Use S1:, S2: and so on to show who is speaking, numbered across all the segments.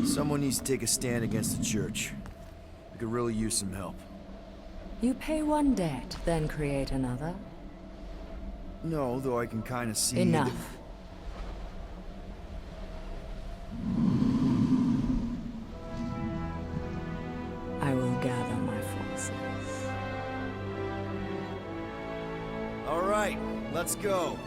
S1: Someone needs to take a stand against the church. We could really use some help.
S2: You pay one debt, then create another?
S1: No, though I can kind of see...
S2: Enough. I will gather my forces.
S1: All right, let's go.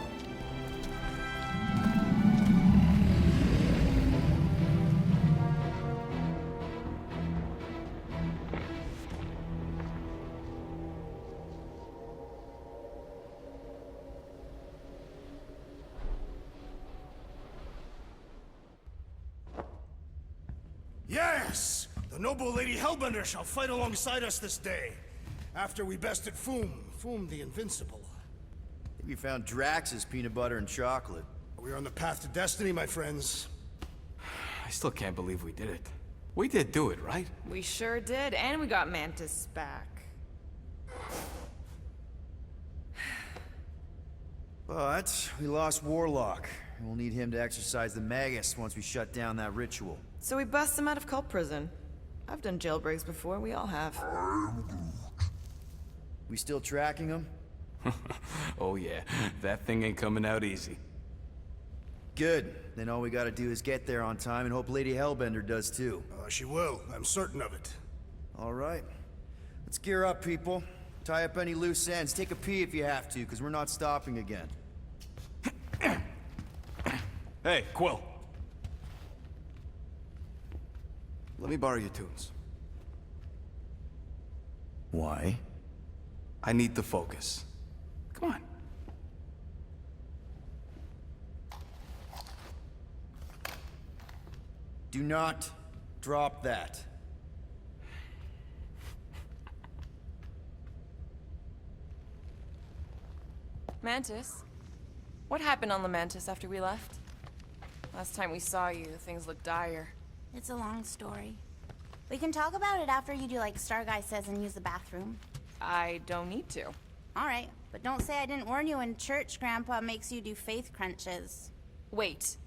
S3: Yes! The noble Lady Hellbender shall fight alongside us this day. After we bested Foom the Invincible.
S1: We found Drax's peanut butter and chocolate.
S3: We are on the path to destiny, my friends.
S4: I still can't believe we did it. We did do it, right?
S5: We sure did, and we got Mantis back.
S1: But we lost Warlock. We'll need him to exercise the Magus once we shut down that ritual.
S5: So we bust him out of cult prison. I've done jailbreaks before, we all have.
S1: We still tracking him?
S4: Oh yeah, that thing ain't coming out easy.
S1: Good. Then all we gotta do is get there on time and hope Lady Hellbender does too.
S3: She will. I'm certain of it.
S1: All right. Let's gear up, people. Tie up any loose ends. Take a pee if you have to, because we're not stopping again.
S4: Hey, Quill. Let me borrow your tunes.
S1: Why?
S4: I need to focus. Come on.
S1: Do not drop that.
S5: Mantis? What happened on the Mantis after we left? Last time we saw you, things looked dire.
S6: It's a long story. We can talk about it after you do like Star Guy says and use the bathroom.
S5: I don't need to.
S6: Alright, but don't say I didn't warn you in church Grandpa makes you do faith crunches.
S5: Wait,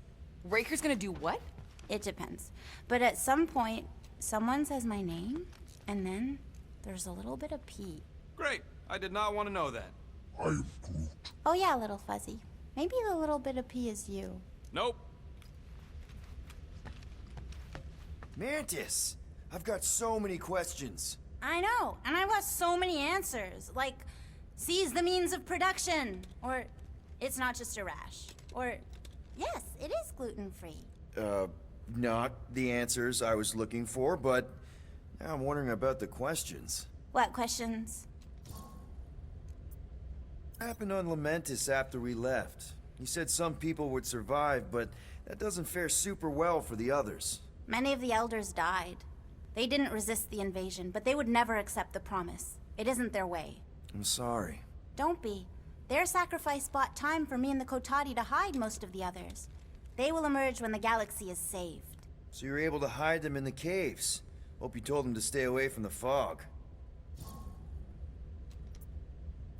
S5: Raker's gonna do what?
S6: It depends. But at some point, someone says my name, and then there's a little bit of pee.
S4: Great. I did not want to know that.
S7: I am Groot.
S6: Oh yeah, little fuzzy. Maybe the little bit of pee is you.
S4: Nope.
S1: Mantis! I've got so many questions.
S6: I know, and I want so many answers. Like, seize the means of production. Or, it's not just a rash. Or, yes, it is gluten-free.
S1: Not the answers I was looking for, but now I'm wondering about the questions.
S6: What questions?
S1: What happened on Lamentis after we left? You said some people would survive, but that doesn't fare super well for the others.
S6: Many of the elders died. They didn't resist the invasion, but they would never accept the promise. It isn't their way.
S1: I'm sorry.
S6: Don't be. Their sacrifice bought time for me and the Kotati to hide most of the others. They will emerge when the galaxy is saved.
S1: So you were able to hide them in the caves. Hope you told them to stay away from the fog.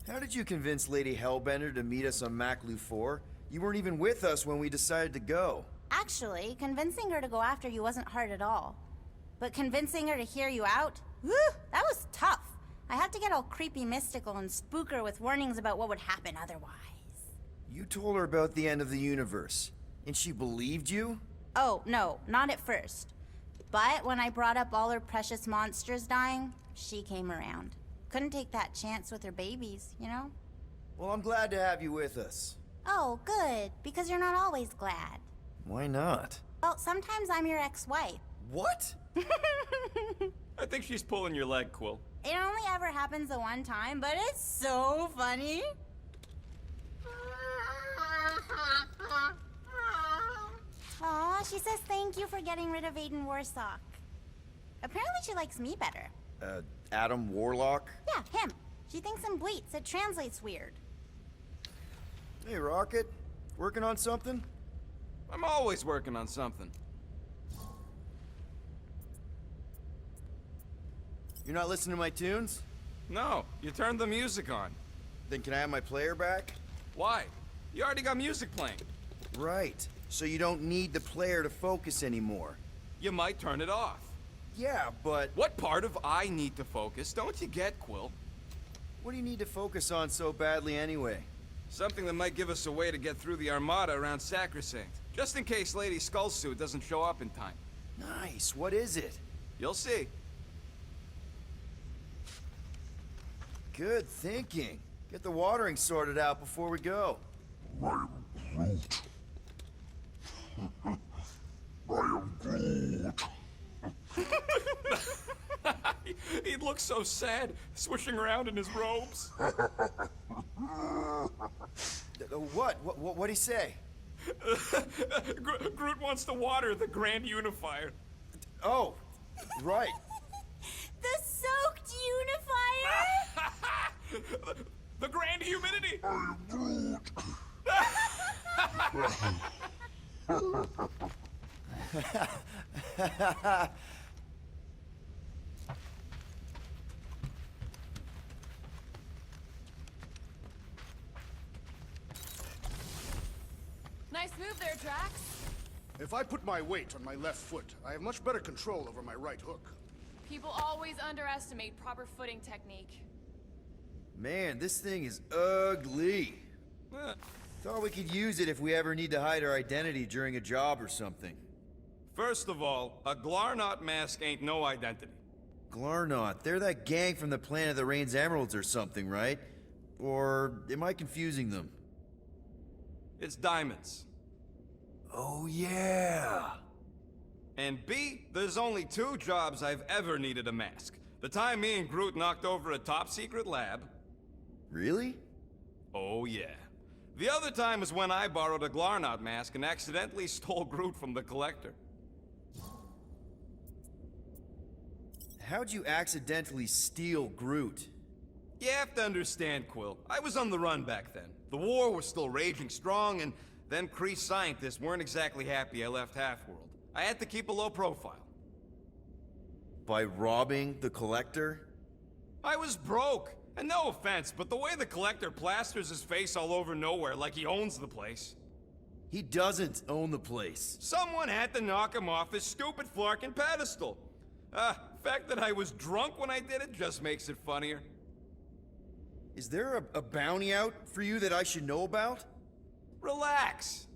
S1: How did you convince Lady Hellbender to meet us on Maklu 4? You weren't even with us when we decided to go.
S6: Actually, convincing her to go after you wasn't hard at all. But convincing her to hear you out? Whew, that was tough. I had to get all creepy mystical and spook her with warnings about what would happen otherwise.
S1: You told her about the end of the universe, and she believed you?
S6: Oh, no, not at first. But when I brought up all her precious monsters dying, she came around. Couldn't take that chance with her babies, you know?
S1: Well, I'm glad to have you with us.
S6: Oh, good, because you're not always glad.
S1: Why not?
S6: Well, sometimes I'm your ex-wife.
S1: What?
S4: I think she's pulling your leg, Quill.
S6: It only ever happens the one time, but it's so funny. Aw, she says thank you for getting rid of Aiden Warsock. Apparently she likes me better.
S1: Adam Warlock?
S6: Yeah, him. She thinks him bleats. It translates weird.
S1: Hey, Rocket. Working on something?
S4: I'm always working on something.
S1: You're not listening to my tunes?
S4: No, you turned the music on.
S1: Then can I have my player back?
S4: Why? You already got music playing.
S1: Right. So you don't need the player to focus anymore.
S4: you might turn it off.
S1: Yeah, but
S4: What part of I need to focus don't you get, Quill?
S1: what do you need to focus on so badly anyway?
S4: Something that might give us a way to get through the Armada around Sacrosanct, just in case Lady Skullsuit doesn't show up in time.
S1: Nice, what is it?
S4: You'll see.
S1: Good thinking. Get the watering sorted out before we go.
S7: I am Groot.
S4: He looks so sad, swishing around in his robes.
S1: What'd he say?
S4: Groot wants to water the Grand Unifier.
S1: Oh, right.
S6: The soaked unifier?
S4: The Grand Humidity!
S7: I am Groot.
S5: Nice move there, Drax.
S3: If I put my weight on my left foot, I have much better control over my right hook.
S5: People always underestimate proper footing technique.
S1: Man, this thing is ugly. Thought we could use it if we ever need to hide our identity during a job or something.
S4: First of all, a Glarnot mask ain't no identity.
S1: Glarnot, they're that gang from the Planet that Rains Emeralds or something, right? Or am I confusing them?
S4: It's diamonds.
S1: Oh, yeah.
S4: And B, there's only 2 jobs I've ever needed a mask. The time me and Groot knocked over a top-secret lab.
S1: Really?
S4: Oh, yeah. The other time is when I borrowed a Glarnot mask and accidentally stole Groot from the Collector.
S1: How'd you accidentally steal Groot?
S4: You have to understand, Quill. I was on the run back then. The war was still raging strong, and them Kree scientists weren't exactly happy I left Half-World. I had to keep a low profile.
S1: By robbing the Collector?
S4: I was broke. And no offense, but the way the Collector plasters his face all over nowhere like he owns the place.
S1: He doesn't own the place.
S4: Someone had to knock him off his stupid flarkin' pedestal. The fact that I was drunk when I did it just makes it funnier.
S1: Is there a bounty out for you that I should know about?
S4: Relax.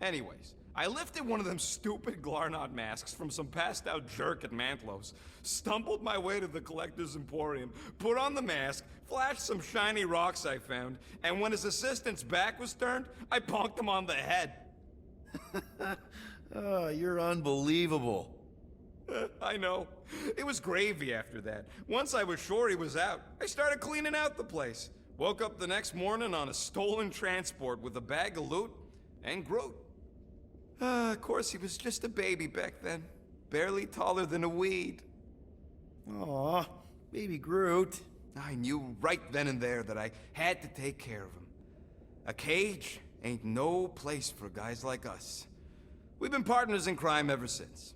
S4: Anyways, I lifted one of them stupid Glarnot masks from some passed-out jerk at Mantlos, stumbled my way to the Collector's Emporium, put on the mask, flashed some shiny rocks I found, and when his assistant's back was turned, I bonked him on the head.
S1: Oh, you're unbelievable.
S4: I know. It was gravy after that. Once I was sure he was out, I started cleaning out the place. Woke up the next morning on a stolen transport with a bag of loot and Groot. Of course, he was just a baby back then. Barely taller than a weed.
S1: Aw, baby Groot.
S4: I knew right then and there that I had to take care of him. A cage ain't no place for guys like us. We've been partners in crime ever since.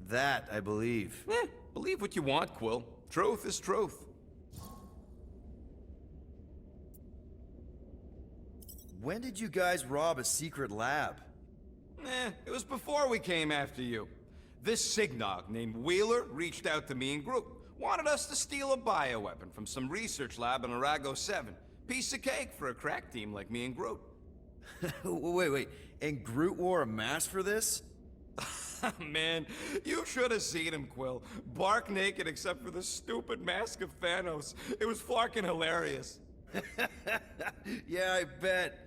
S1: That I believe.
S4: Believe what you want, Quill. Truth is truth.
S1: When did you guys rob a secret lab?
S4: It was before we came after you. This Signog named Wheeler reached out to me and Groot. Wanted us to steal a bioweapon from some research lab in Arago 7. Piece of cake for a crack team like me and Groot.
S1: Wait. And Groot wore a mask for this?
S4: Man, you should have seen him, Quill. Bark naked except for the stupid mask of Thanos. It was flarkin' hilarious.
S1: Yeah, I bet.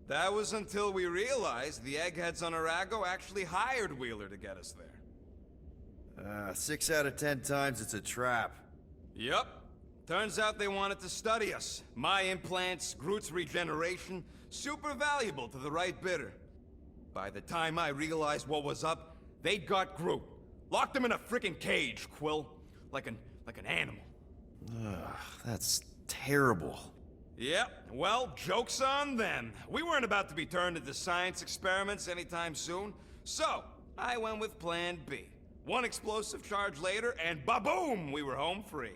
S4: That was until we realized the eggheads on Arago actually hired Wheeler to get us there.
S1: 6 out of 10 times it's a trap.
S4: Yep. Turns out they wanted to study us. My implants, Groot's regeneration, super valuable to the right bidder. By the time I realized what was up, they'd got Groot. Locked him in a frickin' cage, Quill. Like an animal.
S1: That's terrible.
S4: Yep, well, joke's on them. We weren't about to be turned into science experiments anytime soon, so I went with Plan B. One explosive charge later, and ba-boom, we were home free.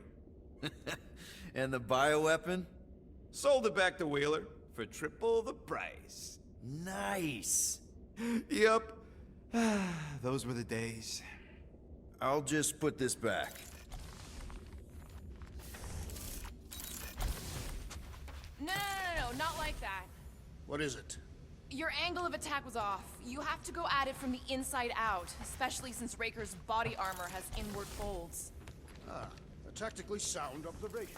S1: And the bioweapon?
S4: Sold it back to Wheeler for triple the price.
S1: Nice.
S4: Yep. Those were the days.
S1: I'll just put this back.
S5: No, not like that.
S3: What is it?
S5: Your angle of attack was off. You have to go at it from the inside out, especially since Raker's body armor has inward folds.
S3: Ah, a tactically sound observation.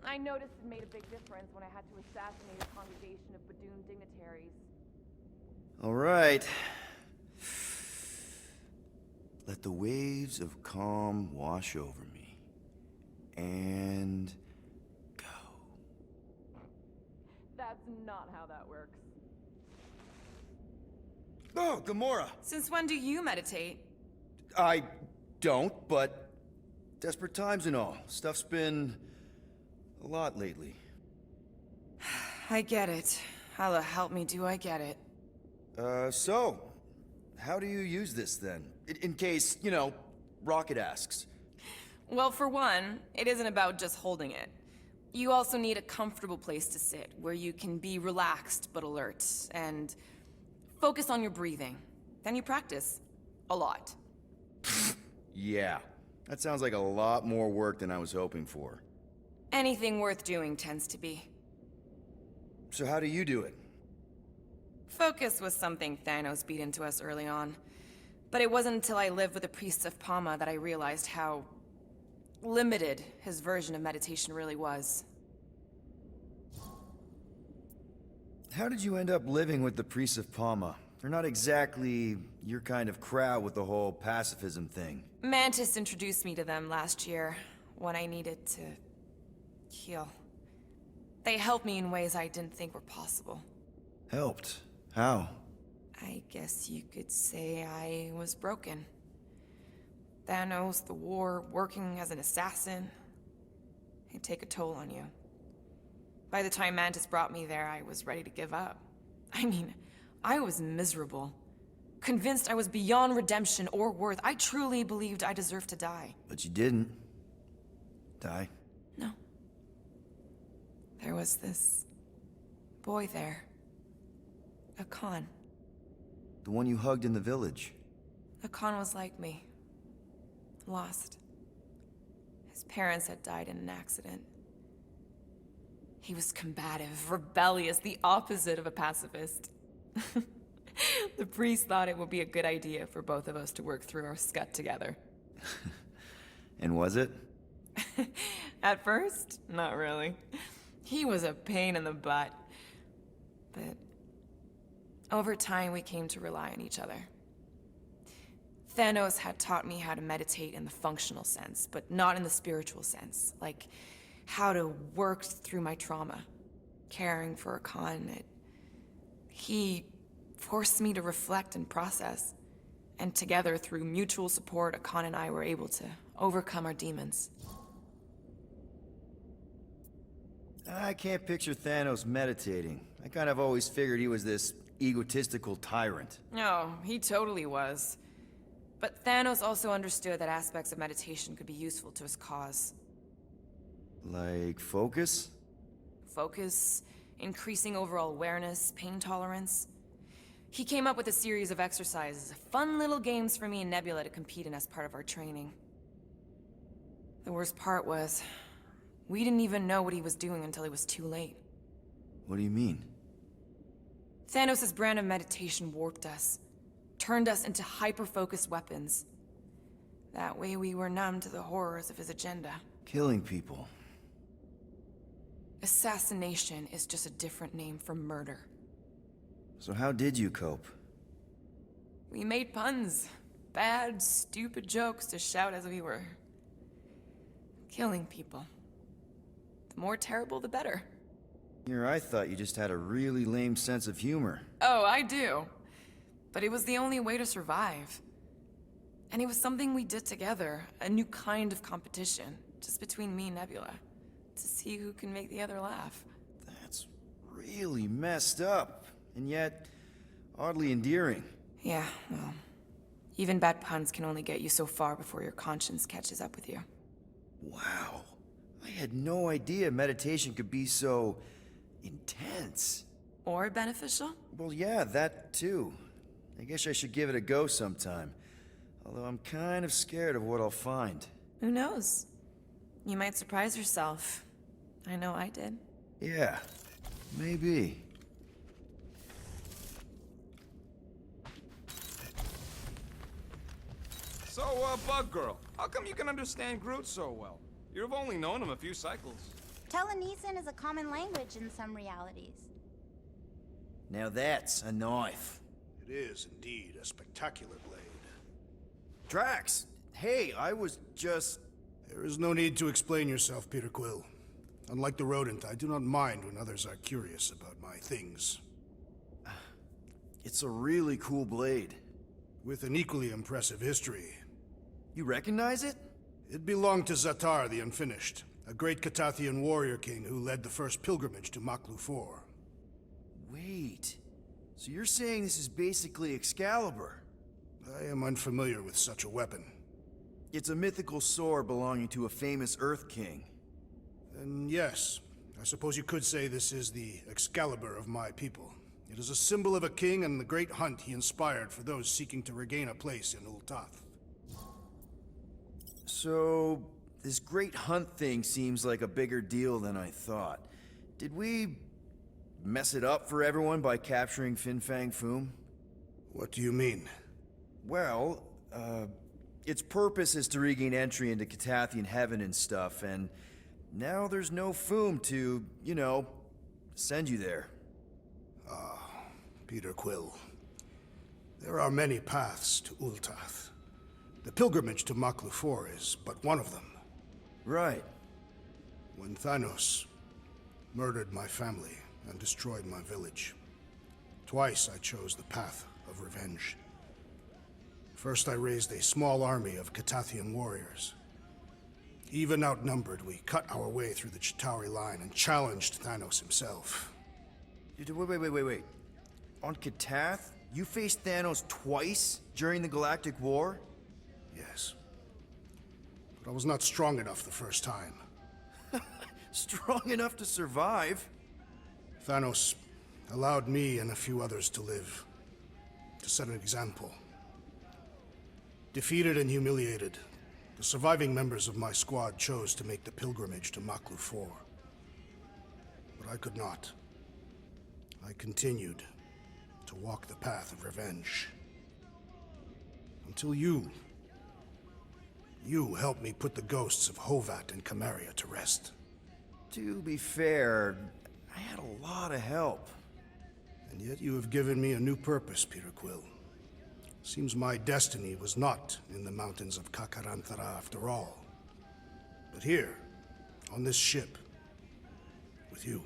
S5: I noticed it made a big difference when I had to assassinate a congregation of Badoon dignitaries.
S1: All right. Let the waves of calm wash over me. And go.
S5: That's not how that works.
S1: Oh, Gamora!
S5: Since when do you meditate?
S1: I don't, but desperate times and all. Stuff's been a lot lately.
S5: I get it. Allah help me, do I get it.
S1: So, how do you use this then? In case, you know, Rocket asks.
S5: Well, for one, it isn't about just holding it. You also need a comfortable place to sit, where you can be relaxed but alert, and focus on your breathing. Then you practice. A lot.
S1: Yeah, that sounds like a lot more work than I was hoping for.
S5: Anything worth doing tends to be.
S1: So how do you do it?
S5: Focus was something Thanos beat into us early on. But it wasn't until I lived with the priests of Palma that I realized how limited his version of meditation really was.
S1: How did you end up living with the priests of Palma? They're not exactly your kind of crowd with the whole pacifism thing.
S5: Mantis introduced me to them last year, when I needed to heal. They helped me in ways I didn't think were possible.
S1: Helped? How?
S5: I guess you could say I was broken. Thanos, the war, working as an assassin. It'd take a toll on you. By the time Mantis brought me there, I was ready to give up. I mean, I was miserable. Convinced I was beyond redemption or worth. I truly believed I deserved to die.
S1: But you didn't. Die?
S5: No. There was this boy there. A Khan.
S1: The one you hugged in the village.
S5: A Khan was like me. Lost. His parents had died in an accident. He was combative, rebellious, the opposite of a pacifist. The priest thought it would be a good idea for both of us to work through our scut together.
S1: And was it?
S5: At first, not really. He was a pain in the butt. But over time, we came to rely on each other. Thanos had taught me how to meditate in the functional sense, but not in the spiritual sense. Like, how to work through my trauma. Caring for a Khan. He forced me to reflect and process. And together, through mutual support, Khan and I were able to overcome our demons.
S1: I can't picture Thanos meditating. I kind of always figured he was this egotistical tyrant.
S5: Oh, he totally was. But Thanos also understood that aspects of meditation could be useful to his cause.
S1: Like focus?
S5: Focus, increasing overall awareness, pain tolerance. He came up with a series of exercises, fun little games for me and Nebula to compete in as part of our training. The worst part was, we didn't even know what he was doing until it was too late.
S1: What do you mean?
S5: Thanos' brand of meditation warped us, turned us into hyper-focused weapons. That way we were numb to the horrors of his agenda.
S1: Killing people.
S5: Assassination is just a different name for murder.
S1: So how did you cope?
S5: We made puns. Bad, stupid jokes to shout as we were killing people. The more terrible, the better.
S1: Here I thought you just had a really lame sense of humor.
S5: Oh, I do. But it was the only way to survive. And it was something we did together, a new kind of competition, just between me and Nebula, to see who can make the other laugh.
S1: That's really messed up, and yet oddly endearing.
S5: Yeah, well, even bad puns can only get you so far before your conscience catches up with you.
S1: Wow. I had no idea meditation could be so intense.
S5: Or beneficial?
S1: Well, yeah, that too. I guess I should give it a go sometime. Although I'm kind of scared of what I'll find.
S5: Who knows? You might surprise yourself. I know I did.
S1: Yeah, maybe.
S4: So, Bug Girl, how come you can understand Groot so well? You've only known him a few cycles.
S6: Telenesin is a common language in some realities.
S1: Now that's a knife.
S3: It is indeed a spectacular blade.
S1: Drax! Hey, I was just...
S3: There is no need to explain yourself, Peter Quill. Unlike the rodent, I do not mind when others are curious about my things.
S1: It's a really cool blade.
S3: With an equally impressive history.
S1: You recognize it?
S3: It belonged to Zatar the Unfinished, a great Catathian warrior king who led the first pilgrimage to Maklu 4.
S1: Wait... So you're saying this is basically Excalibur?
S3: I am unfamiliar with such a weapon.
S1: It's a mythical sword belonging to a famous Earth King.
S3: Then yes, I suppose you could say this is the Excalibur of my people. It is a symbol of a king and the great hunt he inspired for those seeking to regain a place in Ultath.
S1: So, this great hunt thing seems like a bigger deal than I thought. Did we mess it up for everyone by capturing Fin Fang Foom?
S3: What do you mean?
S1: Well, its purpose is to regain entry into Catathian heaven and stuff, and now there's no Foom to, you know, send you there.
S3: Peter Quill. There are many paths to Ultath. The pilgrimage to Maklu 4 is but one of them.
S1: Right.
S3: When Thanos murdered my family and destroyed my village, twice I chose the path of revenge. First, I raised a small army of Catathian warriors. Even outnumbered, we cut our way through the Chitauri line and challenged Thanos himself.
S1: Wait. On Catath, you faced Thanos twice during the Galactic War?
S3: Yes. But I was not strong enough the first time.
S1: Strong enough to survive?
S3: Thanos allowed me and a few others to live, to set an example. Defeated and humiliated, the surviving members of my squad chose to make the pilgrimage to Maklu 4. But I could not. I continued to walk the path of revenge. Until you helped me put the ghosts of Hovat and Camaria to rest.
S1: To be fair, I had a lot of help.
S3: And yet you have given me a new purpose, Peter Quill. Seems my destiny was not in the mountains of Kakarantara after all, but here, on this ship, with you.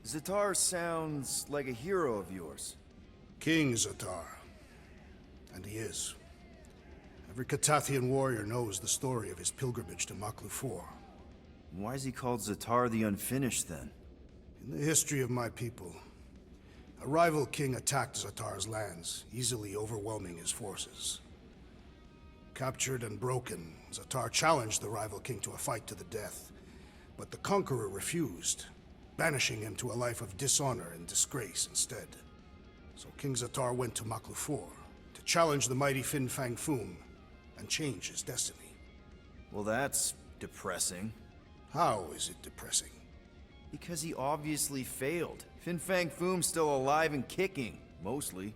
S1: Zatar sounds like a hero of yours.
S3: King Zatar. And he is. Every Catathian warrior knows the story of his pilgrimage to Maklu 4.
S1: Why is he called Zatar the Unfinished, then?
S3: In the history of my people, a rival king attacked Zatar's lands, easily overwhelming his forces. Captured and broken, Zatar challenged the rival king to a fight to the death, but the conqueror refused, banishing him to a life of dishonor and disgrace instead. So King Zatar went to Maklu 4 to challenge the mighty Fin Fang Foom and change his destiny.
S1: Well, that's depressing.
S3: How is it depressing?
S1: Because he obviously failed. Fin Fang Foom's still alive and kicking, mostly.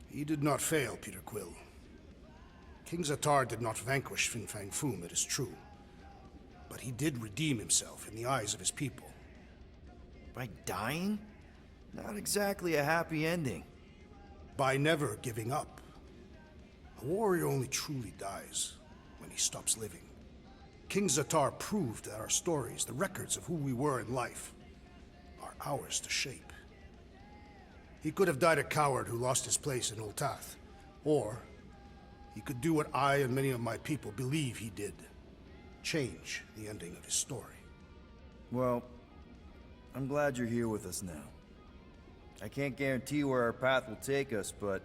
S3: He did not fail, Peter Quill. King Zatar did not vanquish Fin Fang Foom, it is true. But he did redeem himself in the eyes of his people.
S1: By dying? Not exactly a happy ending.
S3: By never giving up. A warrior only truly dies when he stops living. King Zatar proved that our stories, the records of who we were in life, are ours to shape. He could have died a coward who lost his place in Ultath, or he could do what I and many of my people believe he did. Change the ending of his story.
S1: Well, I'm glad you're here with us now. I can't guarantee where our path will take us, but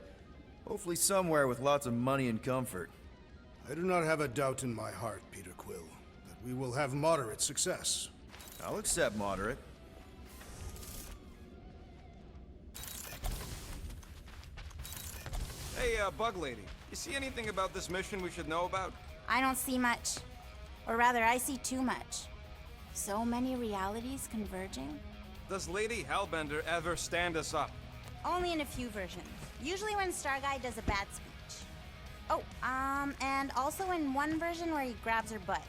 S1: hopefully somewhere with lots of money and comfort.
S3: I do not have a doubt in my heart, Peter Quill, that we will have moderate success.
S1: I'll accept moderate.
S4: Hey, Bug Lady, you see anything about this mission we should know about?
S6: I don't see much. Or rather, I see too much. So many realities converging.
S4: Does Lady Hellbender ever stand us up?
S6: Only in a few versions. Usually when Star Guy does a bad speech. Oh, and also in one version where he grabs her butt.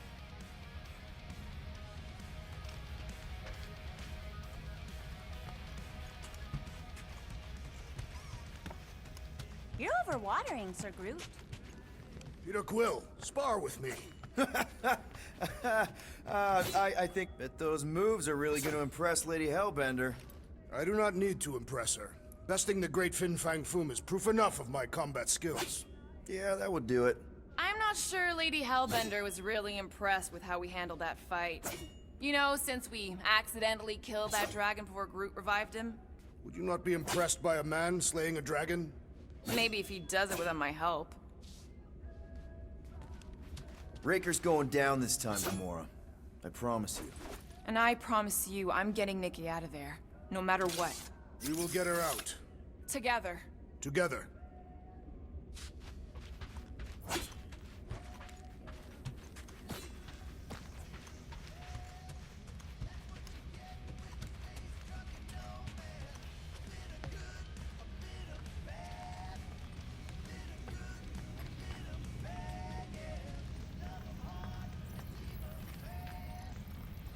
S6: You're overwatering, Sir Groot.
S3: Peter Quill, spar with me.
S1: I think that those moves are really going to impress Lady Hellbender.
S3: I do not need to impress her. Besting the great Fin Fang Foom is proof enough of my combat skills.
S1: Yeah, that would do it.
S8: I'm not sure Lady Hellbender was really impressed with how we handled that fight. You know, since we accidentally killed that dragon before Groot revived him.
S3: Would you not be impressed by a man slaying a dragon?
S8: Maybe if he does it without my help.
S1: Raker's going down this time, Gamora. I promise you.
S8: And I promise you, I'm getting Nikki out of there. No matter what.
S3: We will get her out.
S8: Together.
S3: Together.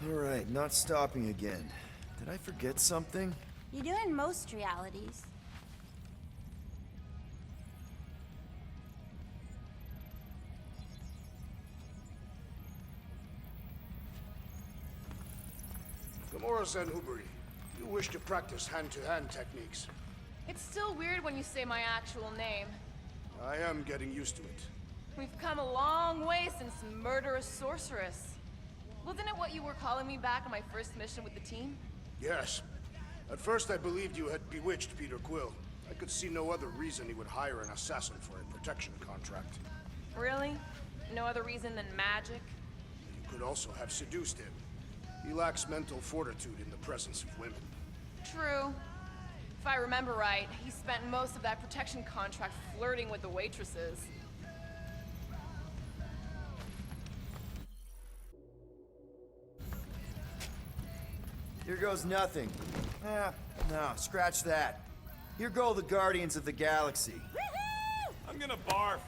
S1: All right, not stopping again. Did I forget something?
S6: You do in most realities.
S3: Gamora Zanhubari, you wish to practice hand-to-hand techniques.
S8: It's still weird when you say my actual name.
S3: I am getting used to it.
S8: We've come a long way since Murderous Sorceress. Wasn't it what you were calling me back on my first mission with the team?
S3: Yes. At first I believed you had bewitched Peter Quill. I could see no other reason he would hire an assassin for a protection contract.
S8: Really? No other reason than magic?
S3: You could also have seduced him. He lacks mental fortitude in the presence of women.
S8: True. If I remember right, he spent most of that protection contract flirting with the waitresses.
S1: Here goes nothing. No, scratch that. Here go the Guardians of the Galaxy.
S4: I'm gonna barf.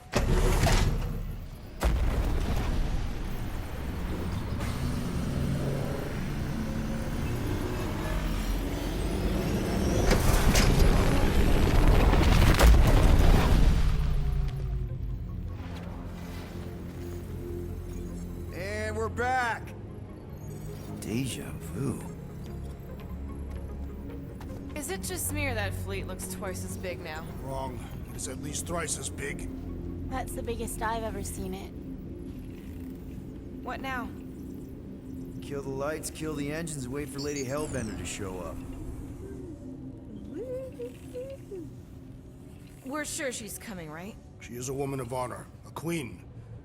S1: And we're back. Deja vu.
S8: Is it just me or that fleet looks twice as big now?
S3: Wrong. It is at least thrice as big.
S6: That's the biggest I've ever seen it.
S5: What now?
S1: Kill the lights, kill the engines, and wait for Lady Hellbender to show up.
S5: We're sure she's coming, right?
S3: She is a woman of honor, a queen.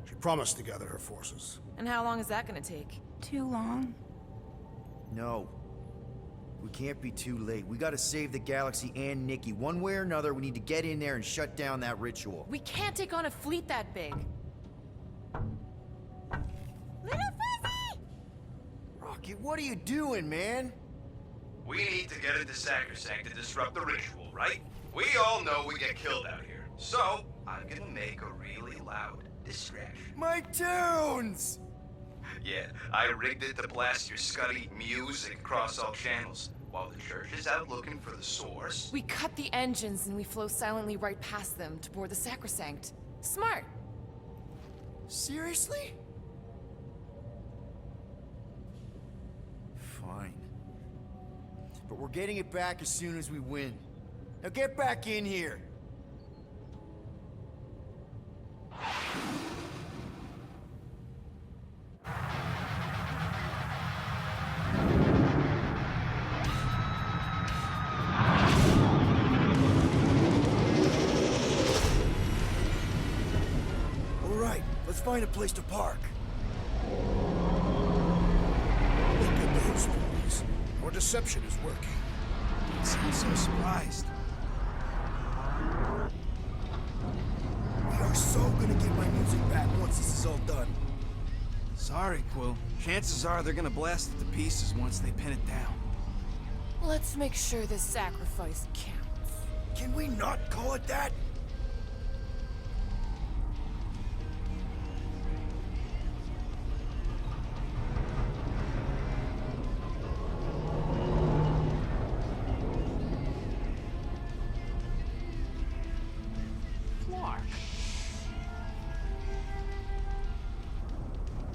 S3: She promised to gather her forces.
S5: And how long is that gonna take?
S6: Too long.
S1: No. We can't be too late. We gotta save the galaxy and Nikki. One way or another, we need to get in there and shut down that ritual.
S8: We can't take on a fleet that big.
S6: Little Fuzzy!
S1: Rocket, what are you doing, man?
S9: We need to get into Sacrosanct to disrupt the ritual, right? We all know we get killed out here. So, I'm gonna make a really loud distraction.
S1: My tunes!
S9: Yeah, I rigged it to blast your scuddy music across all channels, while the church is out looking for the source.
S8: We cut the engines and we flow silently right past them to board the Sacrosanct. Smart.
S1: Seriously? Fine. But we're getting it back as soon as we win. Now get back in here! Let's find a place to park.
S3: Look at those boys. Our deception is working.
S1: Sounds so surprised. so gonna get my music back once this is all done.
S4: Sorry, Quill. Chances are they're gonna blast it to pieces once they pin it down.
S8: Let's make sure this sacrifice counts.
S1: Can we not call it that?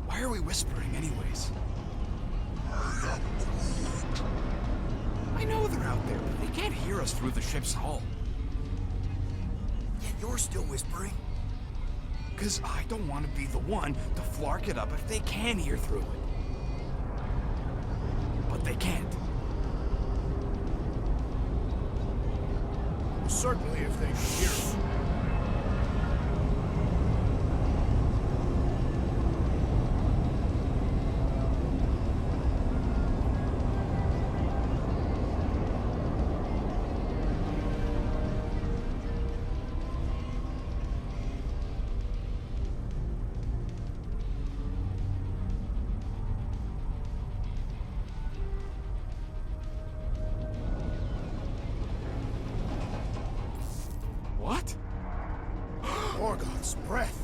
S4: Why are we whispering anyways? I know they're out there, but they can't hear us through the ship's hull.
S1: Yet you're still whispering.
S4: Because I don't want to be the one to flark it up if they can hear through it. But they can't.
S3: Certainly if they could hear us.
S4: What?
S3: Morgoth's breath.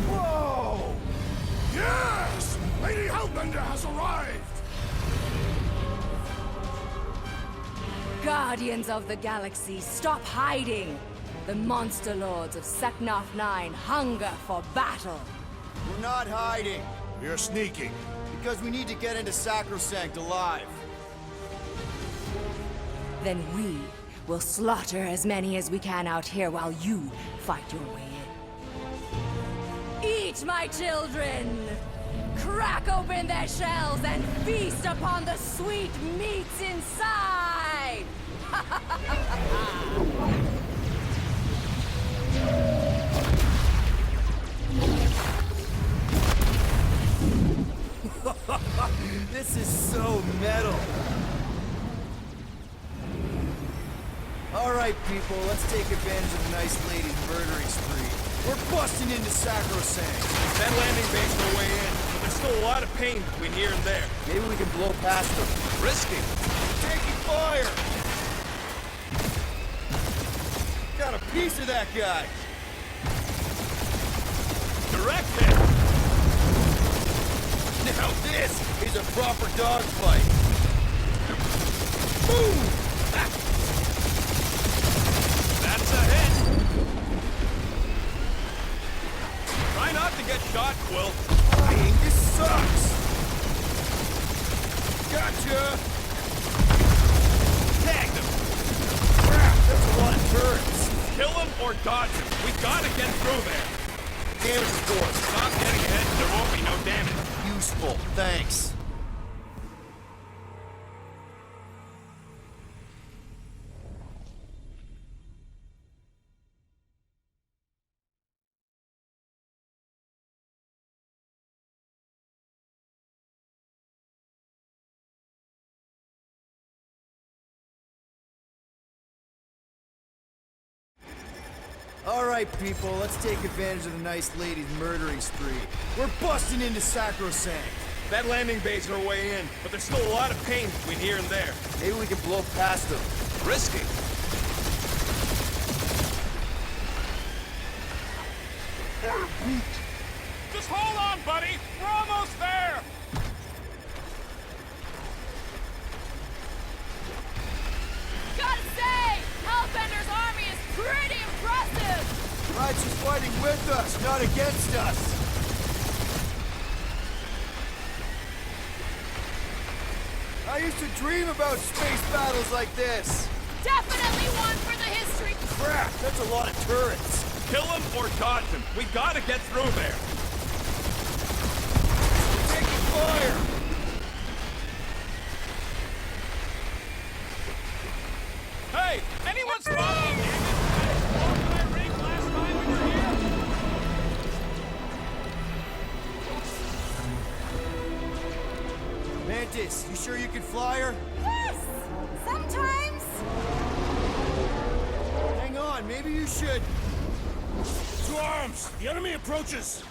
S4: Whoa!
S3: Yes! Lady Hellbender has arrived!
S2: Guardians of the Galaxy, stop hiding! The monster lords of Seknarf 9 hunger for battle.
S1: We're not hiding,
S3: We are sneaking.
S1: because we need to get into Sacrosanct alive.
S2: Then we will slaughter as many as we can out here while you fight your way in. Eat, my children! Crack open their shells and feast upon the sweet meats inside!
S1: This is so metal. All right, people, let's take advantage of the nice lady's murdering spree. We're busting into Sacrosanct.
S4: That landing base no way in, but there's still a lot of pain between here and there.
S1: Maybe we can blow past them.
S4: Risky.
S1: Taking fire! Got a piece of that guy.
S4: Direct hit.
S1: Now this is a proper dogfight. Boom!
S4: That's a hit. Try not to get shot, Quill.
S1: Flying, this sucks. Gotcha.
S4: Tagged him.
S1: Crap, that's a lot of turrets.
S4: Kill him or dodge him. We gotta get through there.
S1: Damage report.
S4: Stop getting ahead. There won't be no damage.
S1: Useful, thanks. All right, people, let's take advantage of the nice lady's murdering spree. We're busting into Sacrosanct.
S4: That landing base our way in, but there's still a lot of pain between here and there.
S1: Maybe we can blow past them.
S4: Risky. Just hold on, buddy. We're almost there.
S8: Gotta say, Hellbender's army is pretty impressive!
S1: Right, she's fighting with us, not against us. I used to dream about space battles like this.
S8: Definitely one for the history.
S1: Crap, that's a lot of turrets.
S4: Kill him or dodge him. We gotta get through there.
S1: Taking fire.
S4: Hey, anyone spotted him? What I rigged last time we were here?
S1: Mantis, you sure you can fly her?
S6: Yes! Sometimes.
S1: Hang on, maybe you should...
S3: To arms! The enemy approaches!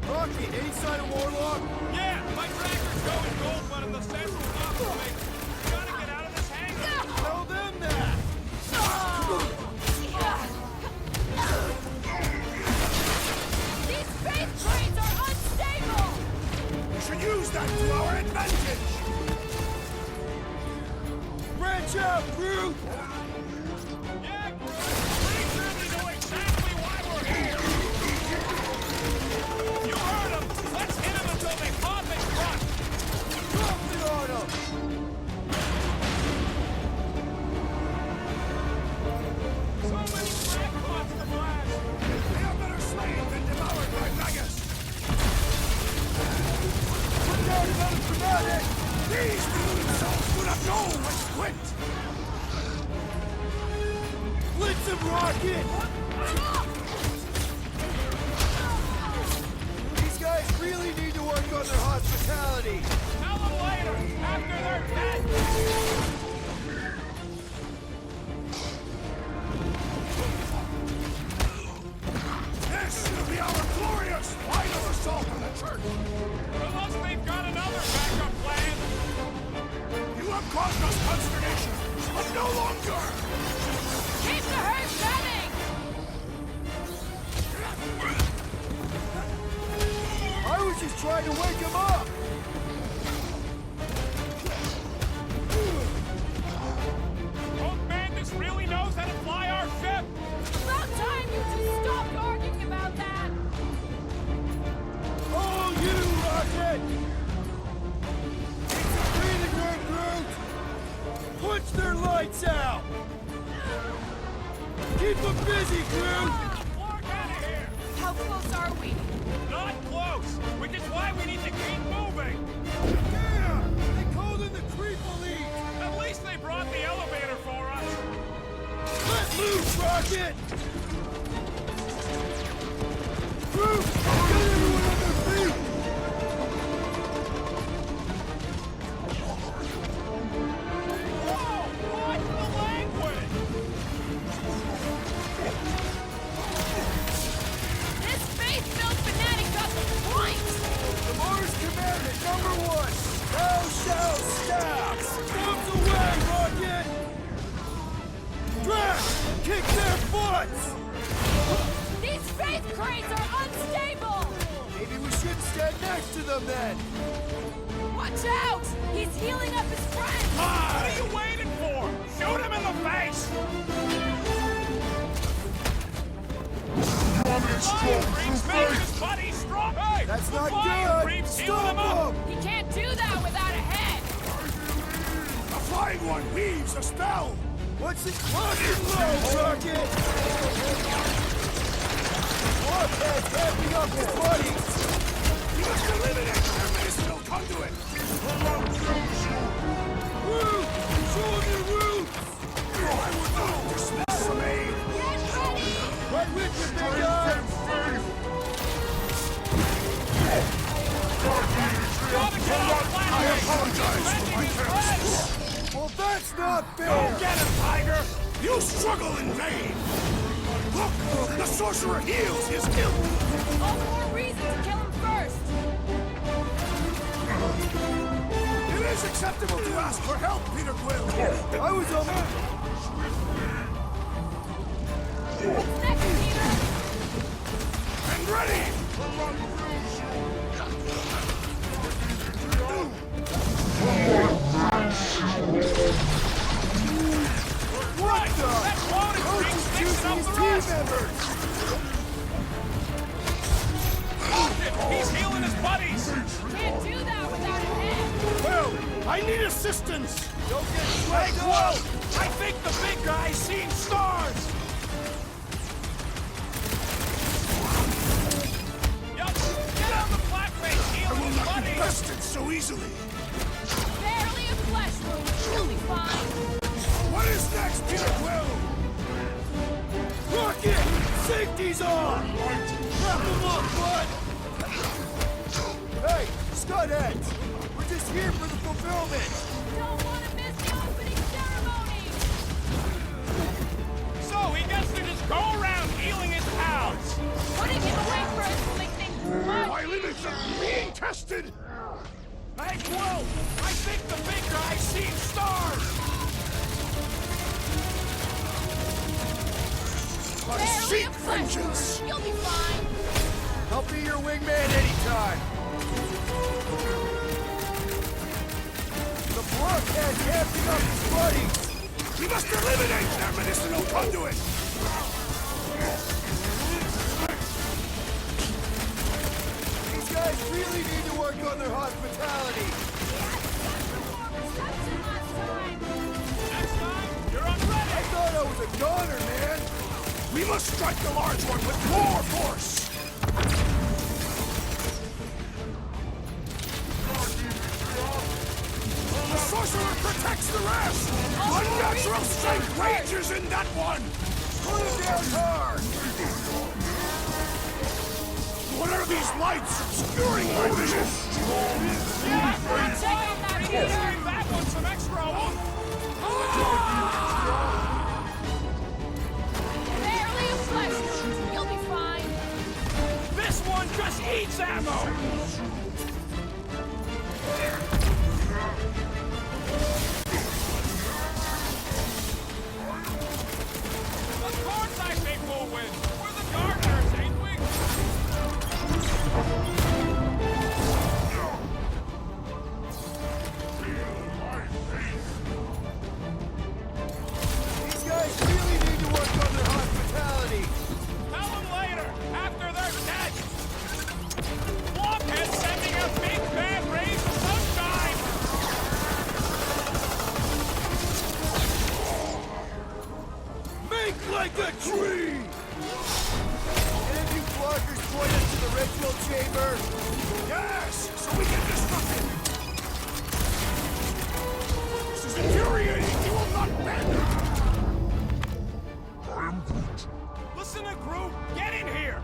S1: Rocky, any sign of Warlock?
S4: Yeah, my tractor's going gold, but in the central office, mate. We gotta get out of this hangar.
S1: Tell them that!
S2: These faith trains are unstable!
S3: We should use that to our advantage!
S1: Branch out, Groot!
S4: Yeah, Groot. Pretty sure we know exactly why we're here. You heard him. Let's hit him until they pop and run.
S1: Drop it on him!
S4: So many crackpots to blast.
S3: They are better slain than devoured by Vegas!
S1: Put down another fanatic!
S3: These themselves do not know what's quit!
S1: Blitz him, Rocket! These guys really need to work on their hospitality!
S4: Tell them later, after they're dead.
S3: This will be our glorious final assault on the church!
S4: Unless they've got another backup plan.
S3: You have caused us consternation, but no longer!
S2: Keep the herd coming!
S1: I was just trying to wake him up!
S4: Old Bandits really knows how to fly our ship.
S2: About time you two stopped arguing about that!
S1: Oh, you, Rocket! It's a breathing room, Groot! Punch their lights out! Keep them busy, Groot!
S4: Walk out of here.
S8: How close are we?
S4: Not close, which is why we need to keep moving.
S1: Damn! They called in the creep elite!
S4: At least they brought the elevator for us.
S1: Let loose, Rocket! Groot! Get everyone on their feet!
S4: Whoa! Watch the language!
S2: This faith-filled fanatic got the point!
S1: The Mars Commandment #1! Thou shalt stab! Thumbs away, Rocket! Drax! Kick their butts!
S2: These faith crates are unstable!
S1: Maybe we shouldn't stand next to them then!
S2: Watch out! He's healing up his friends!
S4: What are you waiting for? Shoot him in the face! Flying creeps make his buddy strong! Hey!
S1: That's
S4: the
S1: not
S4: flying
S1: good!
S4: creeps healing him
S1: Stop
S4: up!
S1: them!
S2: He can't do that without a head!
S3: The flying one weaves a spell!
S1: What's it fucking low, Rocket? Warhead's happy up his buddies!
S3: We must eliminate their medicinal conduit!
S1: Groot! Show him your roots!
S3: I would not dismiss some aid!
S2: Get ready!
S1: Right with you, big guy!
S4: Gotta get off flat!
S3: I apologize for my carelessness!
S1: Well, that's not fair!
S3: Go get him, Tiger! You struggle in vain! Look! The sorcerer heals his guilt!
S2: All the more reason to kill him first!
S3: It is acceptable to ask for help, Peter Quill!
S1: I was on
S2: Next, Peter!
S3: And ready!
S1: What the?
S4: That loaded
S1: Coach
S4: creep's
S1: is
S4: fixing
S1: choosing
S4: up
S1: his
S4: the
S1: team
S4: rest!
S1: members!
S4: Look, he's healing his buddies!
S2: Can't do that without a head!
S3: Well, I need assistance!
S1: Don't get
S3: Hey,
S1: swept
S3: Quill!
S1: up!
S3: I think the big guy's seen stars!
S4: Yup, get on the flatbed, healing his buddies!
S3: Bested so easily!
S2: Barely a flesh wound, she'll be fine!
S3: What is next, Peter Quill?
S1: Rocket! Safety's on! Wrap him up, bud! Hey, Scudheads! Everyone's here for the fulfillment!
S8: Don't want to miss the opening ceremony!
S4: So he gets to just go around healing his pals.
S8: Putting him away first will make things
S3: My
S8: much
S3: limits are being tested!
S4: Hey, Groot! I think the big guy's seen stars!
S3: I
S8: barely
S3: seek
S8: a question.
S3: vengeance!
S8: You'll be fine.
S1: I'll be your wingman anytime! The blockhead can't be up his buddies!
S3: We must eliminate their medicinal conduit!
S1: These guys really need to work on their hospitality!
S4: Next time, you're on ready!
S1: I thought I was a goner, man!
S3: We must strike the large one with more force! The sorcerer protects the rest! Unnatural strength rages in that one!
S1: Put him down hard!
S3: What are these lights obscuring my vision?
S4: Give that one some extra oomph!
S8: Barely a flesh wound. You'll be fine.
S4: This one just eats ammo! Of course I think we'll win! We're the gardeners, ain't we?
S1: These guys really need to work on their hospitality!
S4: Tell them later, after they're dead! Blockhead sending a big bad rays of sunshine!
S1: Make like a tree! Any of you blockers point us to the ritual chamber?
S3: Yes! So we can disrupt it! This is infuriating! You will not bend!
S7: I am Groot.
S4: Listen to Groot! Get in here!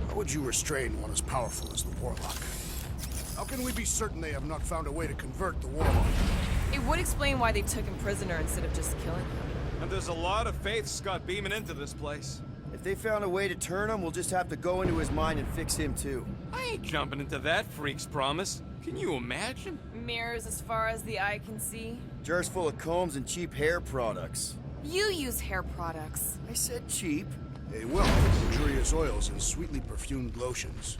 S3: How would you restrain one as powerful as the Warlock? How can we be certain they have not found a way to convert the Warlock?
S5: It would explain why they took him prisoner instead of just killing him.
S4: And there's a lot of faith Scott beaming into this place.
S1: If they found a way to turn him, we'll just have to go into his mind and fix him too.
S4: I ain't jumping into that freak's promise. Can you imagine?
S5: Mirrors as far as the eye can see.
S1: Jars full of combs and cheap hair products.
S5: You use hair products.
S1: I said cheap.
S3: A wealth of luxurious oils and sweetly perfumed lotions.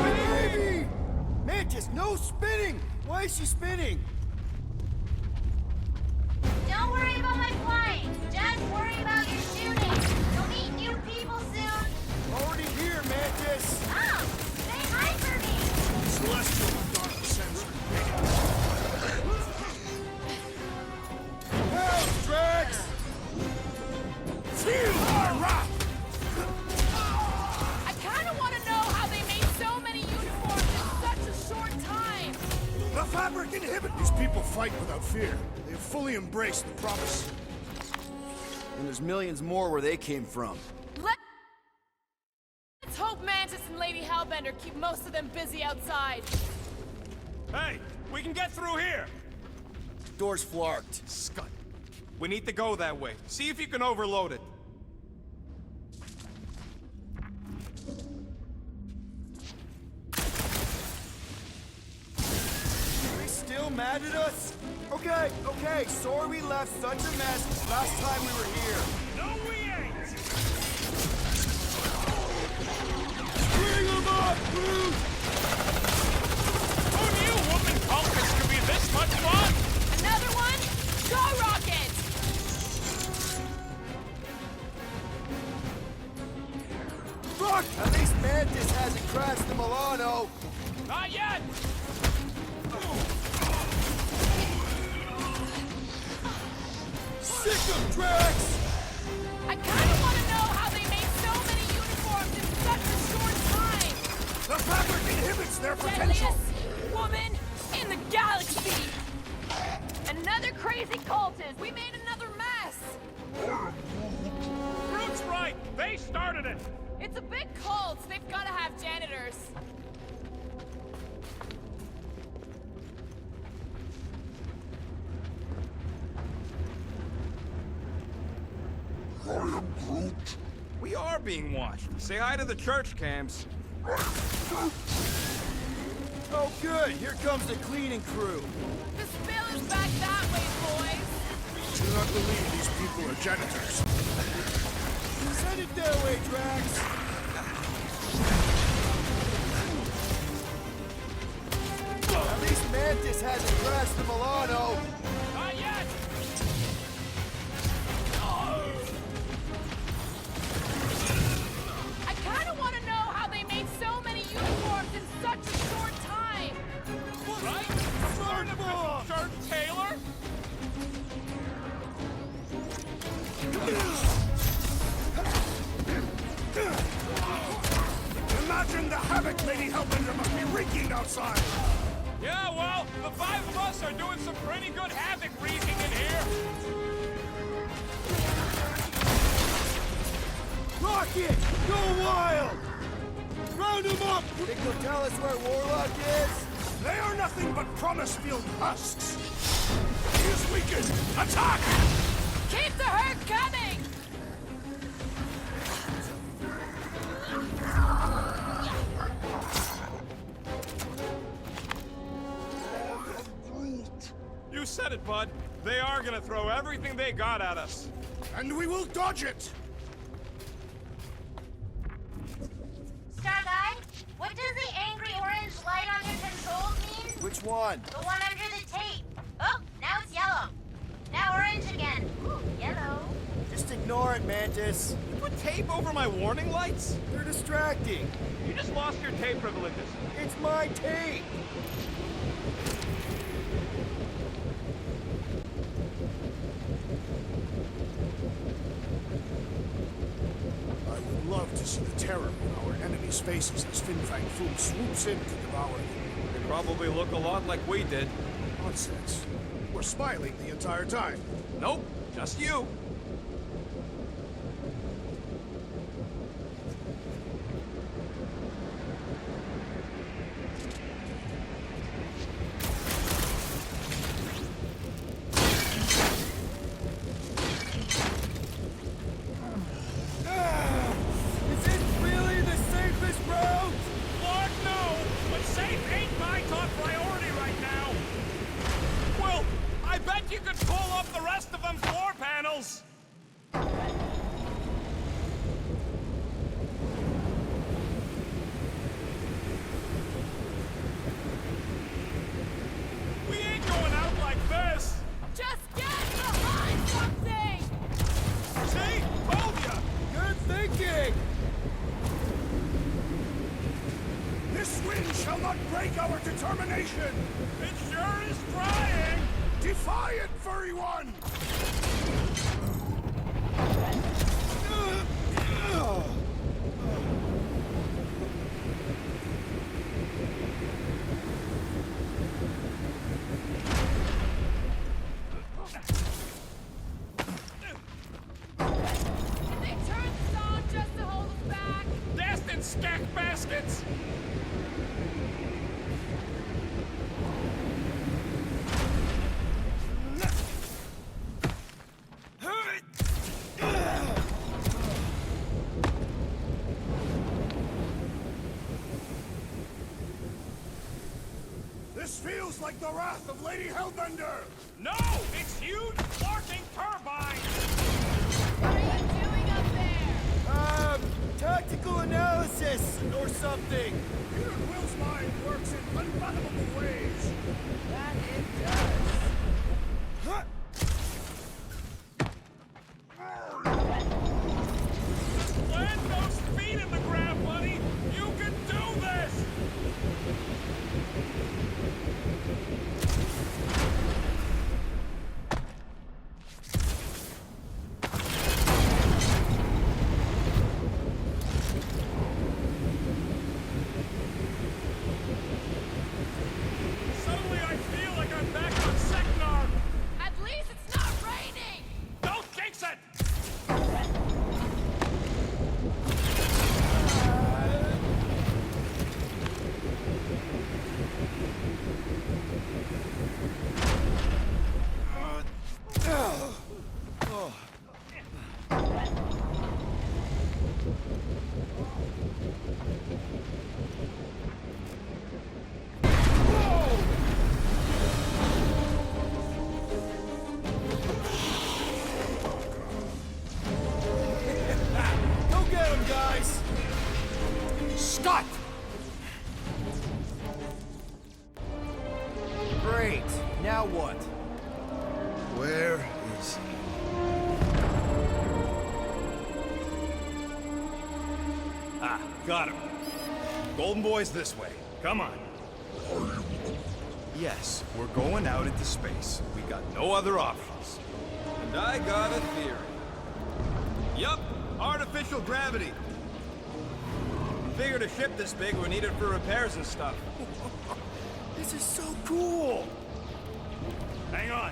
S1: Baby! Mantis, no spinning! Why is she spinning?
S6: Don't worry about my flying. Just worry about your shooting. You'll meet new people soon.
S1: Already here, Mantis!
S6: Oh, say hi for me.
S3: Celestial Madonna sends her.
S1: Help, Drax!
S3: Feel my wrath!
S8: I kind of want to know how they made so many uniforms in such a short time.
S3: The fabric inhibit these people fight without fear. They have fully embraced the promise.
S1: And there's millions more where they came from.
S8: Let's hope Mantis and Lady Hellbender keep most of them busy outside.
S4: Hey, we can get through here!
S1: Door's flarked.
S4: Scott, we need to go that way. See if you can overload it.
S1: Are they still mad at us? Okay, sorry we left such a mess last time we were here.
S4: No, we ain't!
S1: Bring them up, Groot!
S4: Who knew woman cultists could be this much fun?
S8: Another one? Go Rocket!
S1: Fuck! At least Mantis hasn't crashed the Milano.
S4: Not yet!
S1: Sick of Drax!
S8: I kind of want to know how they made so many uniforms in such a short time.
S3: The fabric inhibits their potential!
S8: Deadliest woman in the galaxy. cultists! We made another mess!
S10: Groot's right! They started it!
S8: It's a big cult. They've gotta have janitors.
S7: I am Groot.
S4: We are being watched. Say hi to the church cams.
S1: Oh good, here comes the cleaning crew.
S8: The spill is back that way, boys.
S3: Do not believe these people are janitors.
S1: Send it their way, Drax. At least Mantis hasn't crashed the Milano.
S10: Not yet!
S8: I kinda wanna know how they made so many uniforms in such a short time.
S10: Right? Shirt Taylor?
S3: Imagine the havoc Lady Hellbender must be wreaking outside!
S10: Yeah, well, the 5 of us are doing some pretty good havoc wreaking in here.
S1: Rocket! Go wild! Round them up! Think they'll tell us where Warlock is?
S3: They are nothing but promise-filled husks! He is weakened! Attack!
S8: Keep the herd coming!
S10: You said it, bud. They are gonna throw everything they got at us.
S3: And we will dodge it!
S6: Star Guy, what does the angry orange light on your controls mean?
S1: Which one?
S6: The one under the tape. Oh, now it's yellow. Now orange again. Ooh, yellow.
S1: Just ignore it, Mantis.
S4: You put tape over my warning lights?
S1: They're distracting.
S10: You just lost your tape privileges.
S1: It's my tape.
S3: I would love to see the terror on our enemies' faces as Fin Fang Foom swoops in to devour them.
S4: They probably look a lot like we did.
S3: Nonsense. We're smiling the entire time.
S4: Nope, just you.
S1: Is this really the safest route?
S10: Lord, no! But safe ain't my top priority right now. Well, I bet you could pull up the rest of them floor panels. We ain't going out like this.
S8: Just get behind something!
S10: See? Told ya!
S1: Good thinking.
S3: This wind shall not break our determination!
S10: It sure is trying!
S3: Defy it, furry one!
S8: Did they turn this on just to hold us back?
S10: Destined skack baskets!
S3: This feels like the wrath of Lady Hellbender!
S10: No! It's huge barking turbines!
S8: What are you doing up there?
S1: Tactical analysis or something.
S3: Peter Quill's mind works in unfathomable ways.
S1: That it does.
S10: Land those feet in the ground, buddy! You can do this!
S1: Great. Now what?
S3: Where is he?
S10: Ah, got him. Golden Boy's this way. Come on.
S4: Yes, we're going out into space. We got no other options. And I got a theory. Yup, artificial gravity. Figured a ship this big we need it for repairs and stuff.
S10: This is so cool. Hang on.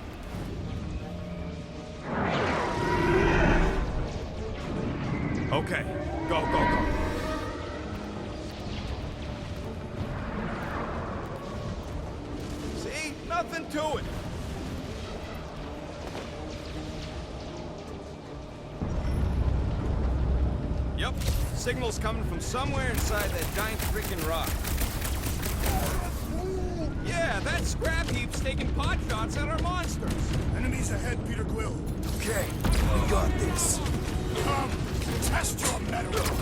S4: Okay, go, go, go. See? Nothing to it. Yep, signal's coming from somewhere inside that giant freaking rock. Yeah, that scrap heap's taking pot shots at our monsters.
S3: Enemies ahead, Peter Quill.
S1: Okay, we got this.
S3: Come, test your mettle.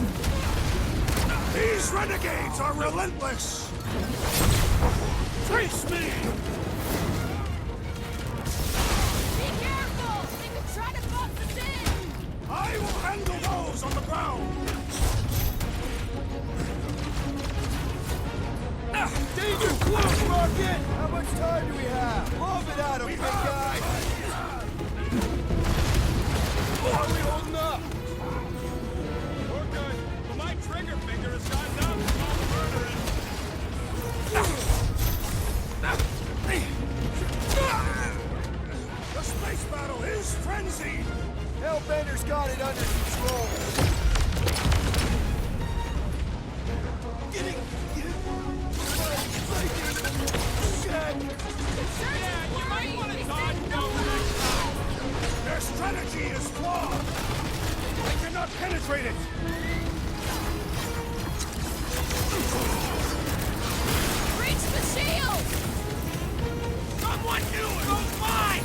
S3: These renegades are relentless. Face me!
S8: Be careful! They could try to box us in!
S3: I will handle those on the ground.
S1: Danger close, Rocket! How much time do we have? Lob it at him, big guy! How are we holding up?
S4: We're good, but my trigger finger has gone numb from all the murdering.
S3: The space battle is frenzied.
S1: Hellbender's got it under control. Getting...
S8: Yeah, you might want to dodge
S3: Their strategy is flawed. They cannot penetrate it.
S8: Reach the shield! Someone do it! Go mine!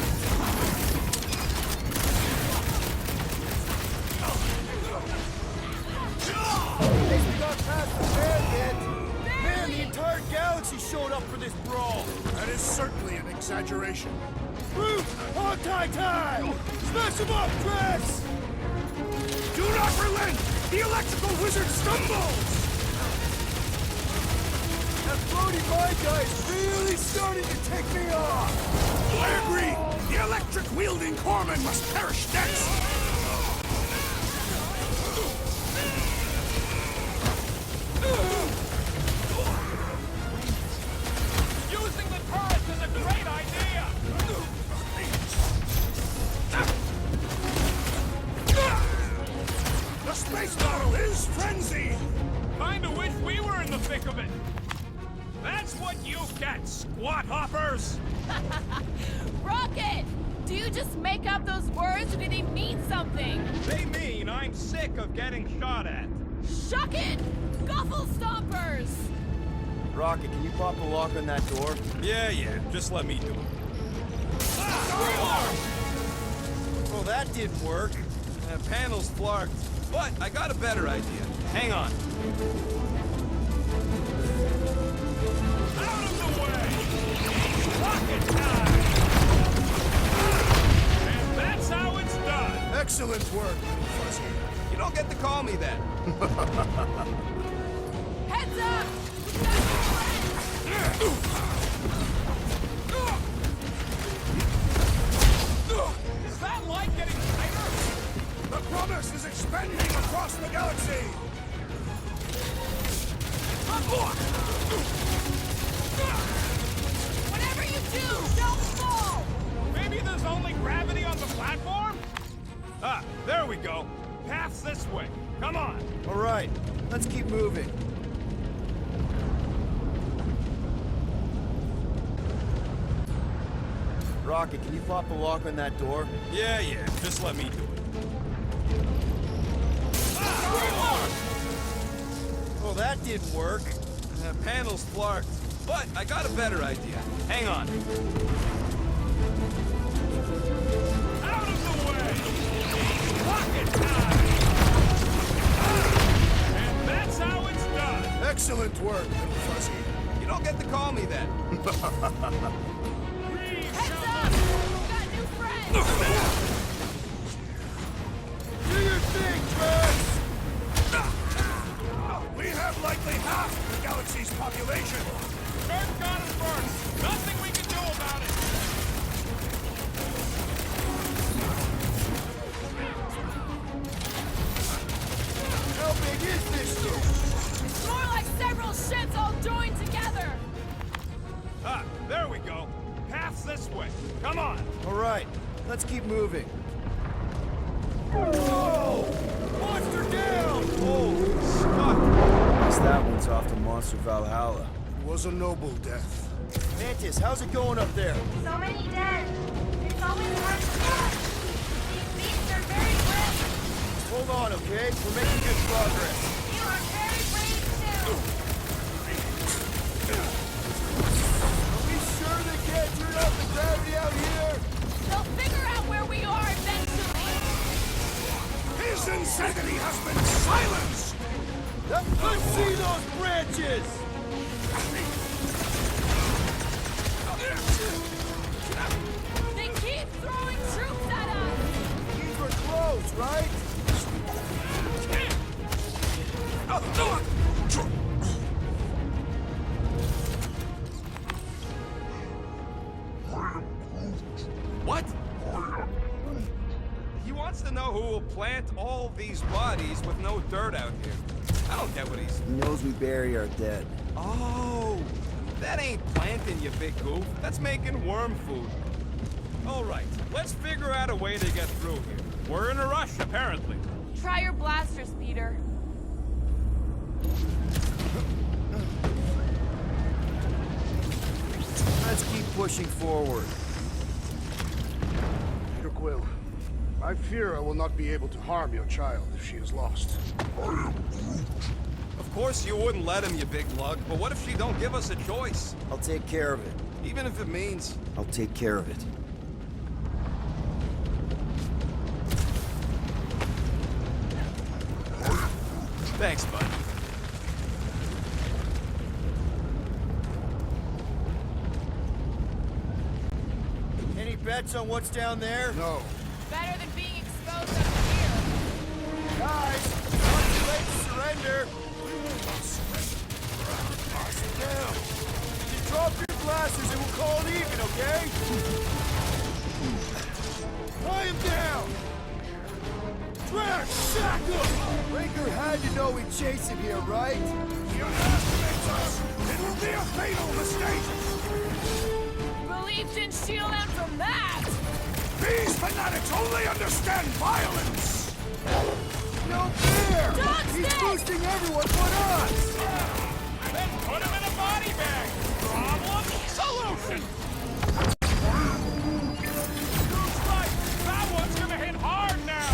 S1: We got past the fan yet. Man, the entire galaxy showed up for this brawl.
S3: That is certainly an exaggeration.
S1: Groot, hog-tie time! Smash him up, Drax!
S3: Do not relent! The electrical wizard stumbles!
S1: That floaty bad guy is really starting to tick me off!
S3: I agree! The electric-wielding corpsman must perish next!
S10: Using the turrets is a great idea!
S3: The space battle is frenzied!
S10: Kinda wish we were in the thick of it. That's what you get, squat hoppers!
S8: Rocket! Do you just make up those words or do they mean something?
S4: They mean I'm sick of getting shot at.
S8: Shuck it! Guffle stompers!
S1: Rocket, can you pop the lock on that door?
S4: Yeah, just let me do it.
S1: Well, that didn't work.
S4: Panel's flarked, but I got a better idea. Hang on.
S10: Out of the way! Rocket time! And that's how it's done!
S3: Excellent work, Fuzzy.
S4: You don't get to call me that.
S8: Heads up! We've got some
S10: Is that light getting tighter?
S3: The promise is expanding across the galaxy!
S8: Whatever you do, don't fall!
S10: Maybe there's only gravity on the platform?
S4: Ah, there we go. Path's this way. Come on.
S1: All right, let's keep moving. Rocket, can you pop the lock on that door?
S4: Yeah, just let me do it.
S1: Well, that didn't work.
S4: Panel's flarked, but I got a better idea. Hang on.
S10: Out of the way! Rocket time! And that's how it's done!
S3: Excellent work, little Fuzzy.
S4: You don't get to call me that.
S1: Do your thing, Drax!
S10: We have likely half the galaxy's population. Earth got us first. Nothing we can do about it.
S1: How big is this ship?
S8: It's more like several ships all joined together.
S10: Ah, there we go. Path's this way. Come on.
S1: All right, let's keep moving. Whoa! Monster down!
S4: Oh, stuck.
S1: Guess that one's off to Monster Valhalla.
S3: It was a noble death.
S1: Mantis, how's it going up there?
S6: So many dead. It's always hard to watch. These beasts are very brave.
S1: Hold on, okay? We're making good progress.
S6: You are very brave too.
S1: Are we sure they can't turn off the gravity out here?
S8: They'll figure out where we are eventually.
S10: His insanity has been silenced.
S1: Let's see those branches!
S8: They keep throwing troops at us.
S1: These were close, right?
S4: What? He wants to know who will plant all these bodies with no dirt out here. I don't get what he's...
S1: He knows we bury our dead.
S4: Oh, that ain't planting, you big goof. That's making worm food. All right, let's figure out a way to get through here. We're in a rush, apparently.
S8: Try your blasters, Peter.
S1: Let's keep pushing forward.
S3: Peter Quill, I fear I will not be able to harm your child if she is lost.
S4: Of course you wouldn't let him, you big lug, but what if she don't give us a choice?
S1: I'll take care of it.
S4: Even if it means...
S1: I'll take care of it.
S4: Thanks, bud.
S1: Any bets on what's down there?
S3: No.
S8: Better than being exposed up here.
S1: Guys, not too late to surrender. Sit down. You drop your blasters and we'll call it even, okay? Tie him down! Drax, sack him! Breaker had to know we'd chase him here, right?
S10: He underestimates us. It will be a fatal mistake.
S8: Belief didn't shield them from that.
S10: These fanatics only understand violence.
S1: No fair!
S8: Dodge
S1: He's
S8: this!
S1: boosting everyone but us!
S10: Then put him in a body bag. Problem, solution. Looks like that one's gonna hit hard now.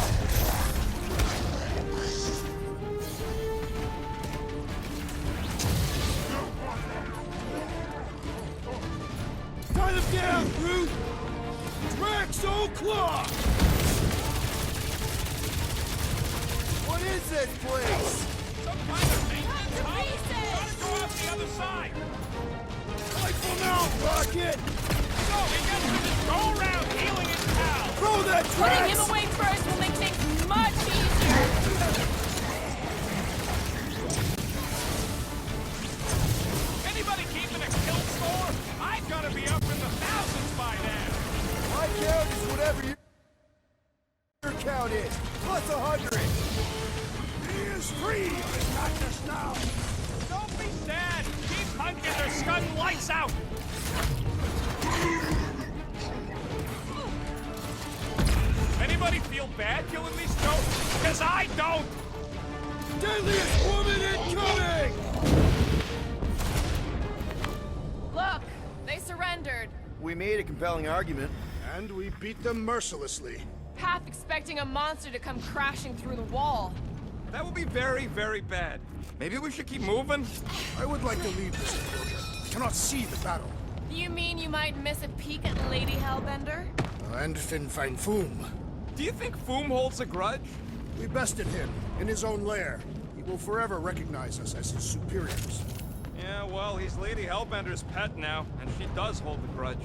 S1: Tie them down, Groot! Drax O'Clock! What is this place?
S10: Some kind of maintenance
S8: Cut to
S10: hub?
S8: pieces!
S10: Gotta go out the other side.
S1: Rifle now, Rocket!
S10: So he gets to just go around healing his pal.
S1: Throw that
S8: Putting him
S1: Drax!
S8: away first will make things much easier.
S10: Anybody keeping a kill score? I've gotta be up in the thousands by now.
S1: My count is whatever your count is. Plus 100.
S10: He is free of his madness now. Don't be sad. Keep punching their scud lights out. Anybody feel bad killing these jokes? Because I don't.
S1: Deadliest woman incoming!
S8: Look, they surrendered.
S1: We made a compelling argument.
S3: And we beat them mercilessly.
S8: Half expecting a monster to come crashing through the wall.
S4: That would be very, very bad. Maybe we should keep moving?
S3: I would like to leave this enclosure. I cannot see the battle.
S8: You mean you might miss a peek at Lady Hellbender?
S3: And Fin Fang Foom.
S4: Do you think Foom holds a grudge?
S3: We bested him in his own lair. He will forever recognize us as his superiors.
S4: Yeah, well, he's Lady Hellbender's pet now, and she does hold a grudge.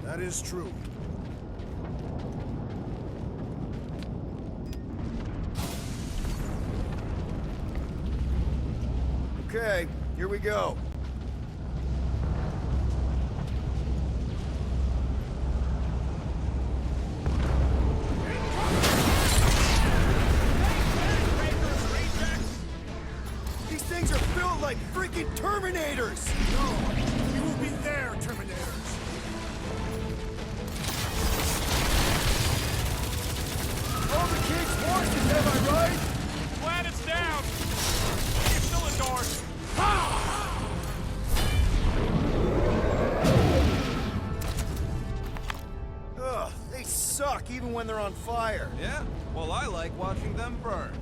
S3: That is true.
S1: Okay, here we go. These things are built like freaking Terminators!
S3: You will be there, Terminators.
S1: All the king's forces, am I right?
S10: Glad it's down. You're still indoors.
S1: Ugh, they suck even when they're on fire.
S4: Yeah? Well, I like watching them burn.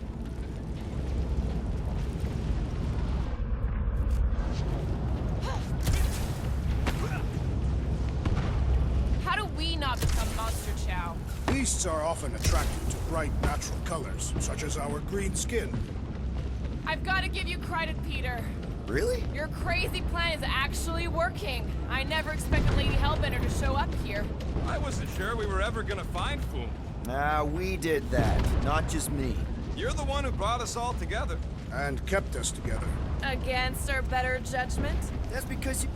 S8: How do we not become monster chow?
S3: Beasts are often attracted to bright natural colors, such as our green skin.
S8: I've got to give you credit, Peter.
S1: Really?
S8: Your crazy plan is actually working. I never expected Lady Hellbender to show up here.
S4: I wasn't sure we were ever gonna find Foom.
S1: Ah, we did that, not just me.
S4: You're the one who brought us all together.
S3: And kept us together.
S8: Against our better judgment?
S1: That's because you...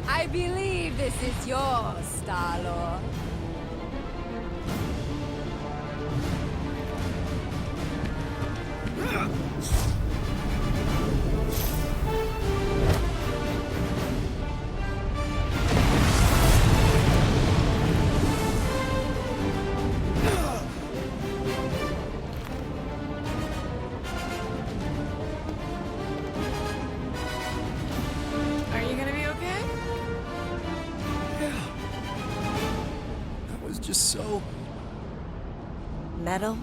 S2: I believe this is yours, Star-Lord.
S5: Are you gonna be okay?
S1: That was just so...
S5: Metal?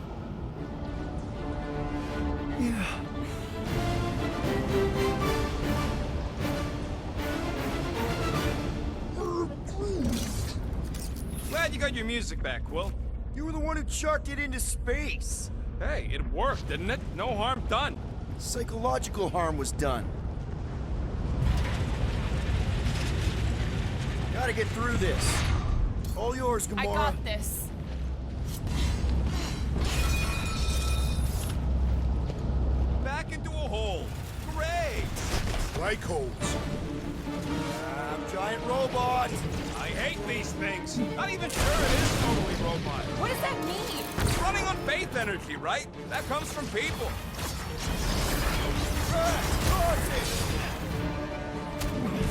S1: Yeah.
S4: Glad you got your music back, Quill.
S1: You were the one who chucked it into space.
S4: Hey, it worked, didn't it? No harm done.
S1: Psychological harm was done. Gotta get through this. All yours, Gamora.
S8: I got this.
S3: Like holes.
S1: Giant robot!
S4: I hate these things. Not even sure it is totally robot.
S8: What does that mean?
S4: It's running on faith energy, right? That comes from people.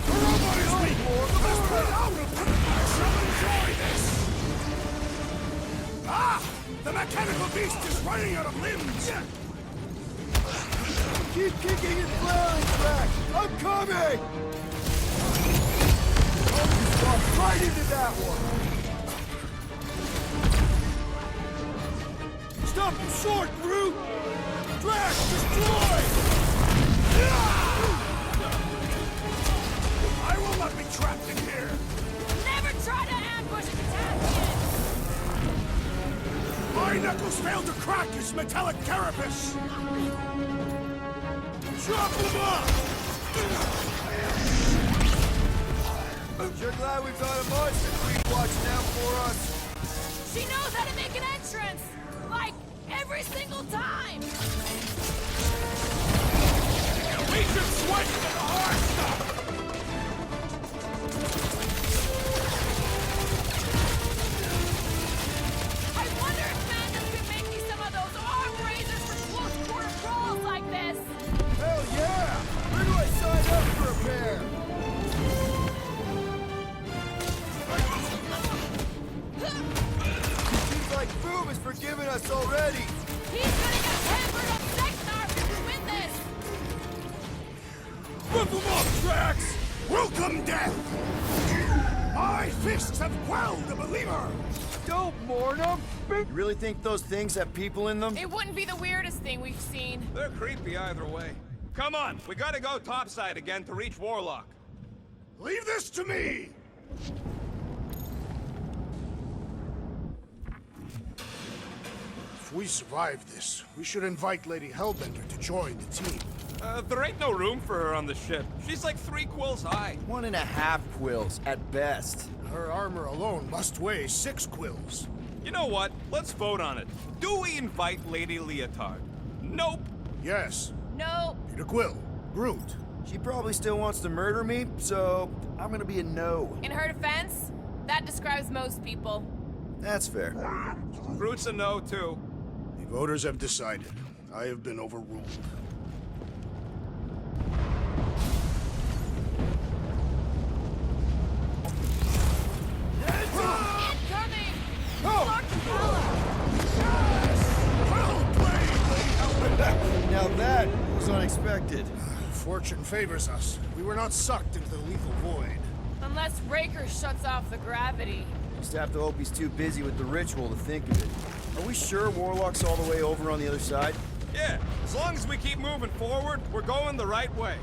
S3: The robot is weak! Let's put it out of here! I shall enjoy this! Ah! The mechanical beast is running out of limbs!
S1: Keep kicking and flailing, Drax! I'm coming! Stop right into that one! Stop him short, Groot! Drax, destroy!
S3: I will not be trapped in here!
S8: Never try to ambush a Catastrophe!
S3: My knuckles failed to crack his metallic carapace! Chop him up!
S1: You're glad we've got a monster queen watching out for us.
S8: She knows how to make an entrance! Like, every single time!
S3: We should switch to the hard stuff!
S8: I wonder if Madness could make me some of those arm raisers for close quarter brawls like this!
S1: Hell yeah! Where do I sign up for a pair? Seems like Boom has forgiven us already.
S8: He's gonna get hammered on Sexnarf if we win this!
S3: Rip him off, Drax! Welcome, death! My fists have quelled the believer!
S1: Don't mourn them. You really think those things have people in them?
S8: It wouldn't be the weirdest thing we've seen.
S4: They're creepy either way. Come on, we gotta go topside again to reach Warlock.
S3: Leave this to me! If we survive this, we should invite Lady Hellbender to join the team.
S4: There ain't no room for her on the ship. She's like 3 quills high.
S1: 1.5 quills at best.
S3: Her armor alone must weigh 6 quills.
S4: You know what? Let's vote on it. Do we invite Lady Leotard? Nope.
S3: Yes.
S8: No.
S3: Peter Quill. Groot.
S1: She probably still wants to murder me, so I'm gonna be a no.
S8: In her defense, that describes most people.
S1: That's fair.
S4: Groot's a no, too.
S3: The voters have decided. I have been overruled.
S8: Incoming!
S1: Oh!
S3: Well played, Lady Hellbender!
S1: Now that was unexpected.
S3: Fortune favors us. We were not sucked into the lethal void.
S8: Unless Raker shuts off the gravity.
S1: Just have to hope he's too busy with the ritual to think of it. Are we sure Warlock's all the way over on the other side?
S4: Yeah, as long as we keep moving forward, we're going the right way.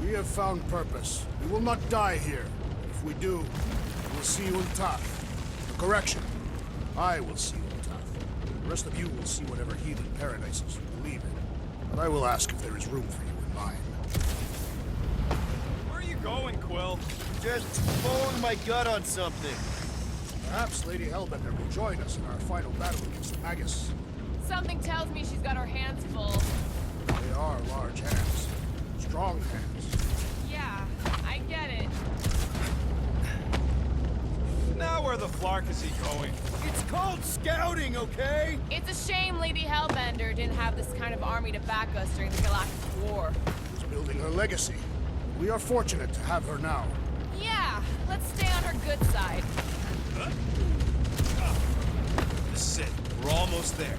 S3: We have found purpose. We will not die here. If we do, we will see you in Toth. Correction. I will see you in Toth. The rest of you will see whatever heathen paradises you believe in. But I will ask if there is room for you in mine.
S4: Where are you going, Quill?
S1: Just following my gut on something.
S3: Perhaps Lady Hellbender will join us in our final battle against Magus.
S8: Something tells me she's got her hands full.
S3: They are large hands. Strong hands.
S8: Yeah, I get it.
S4: Now where the flark is he going?
S1: It's called scouting, okay?
S8: It's a shame Lady Hellbender didn't have this kind of army to back us during the Galactic War.
S3: She's building her legacy. We are fortunate to have her now.
S8: Yeah, let's stay on her good side.
S4: This is it. We're almost there.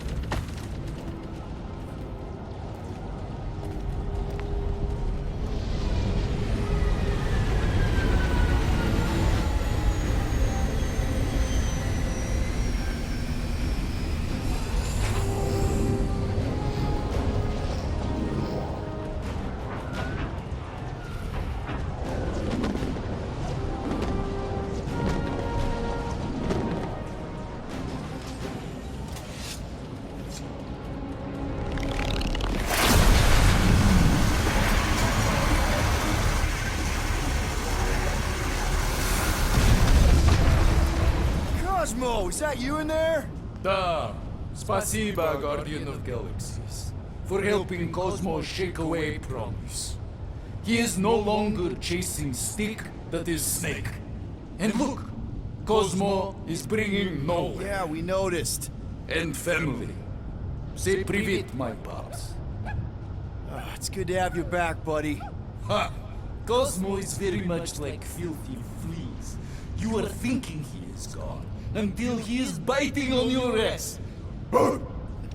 S1: Cosmo, is that you in there?
S11: Da, spasiba, Guardian of Galaxies, for helping Cosmos shake away promise. He is no longer chasing stick that is snake. And look, Cosmo is bringing nowhere.
S1: Yeah, we noticed.
S11: And family. Say привет, my pops.
S1: It's good to have you back, buddy.
S11: Ha! Cosmo is very much like filthy fleas. You are thinking he is gone until he is biting on your ass.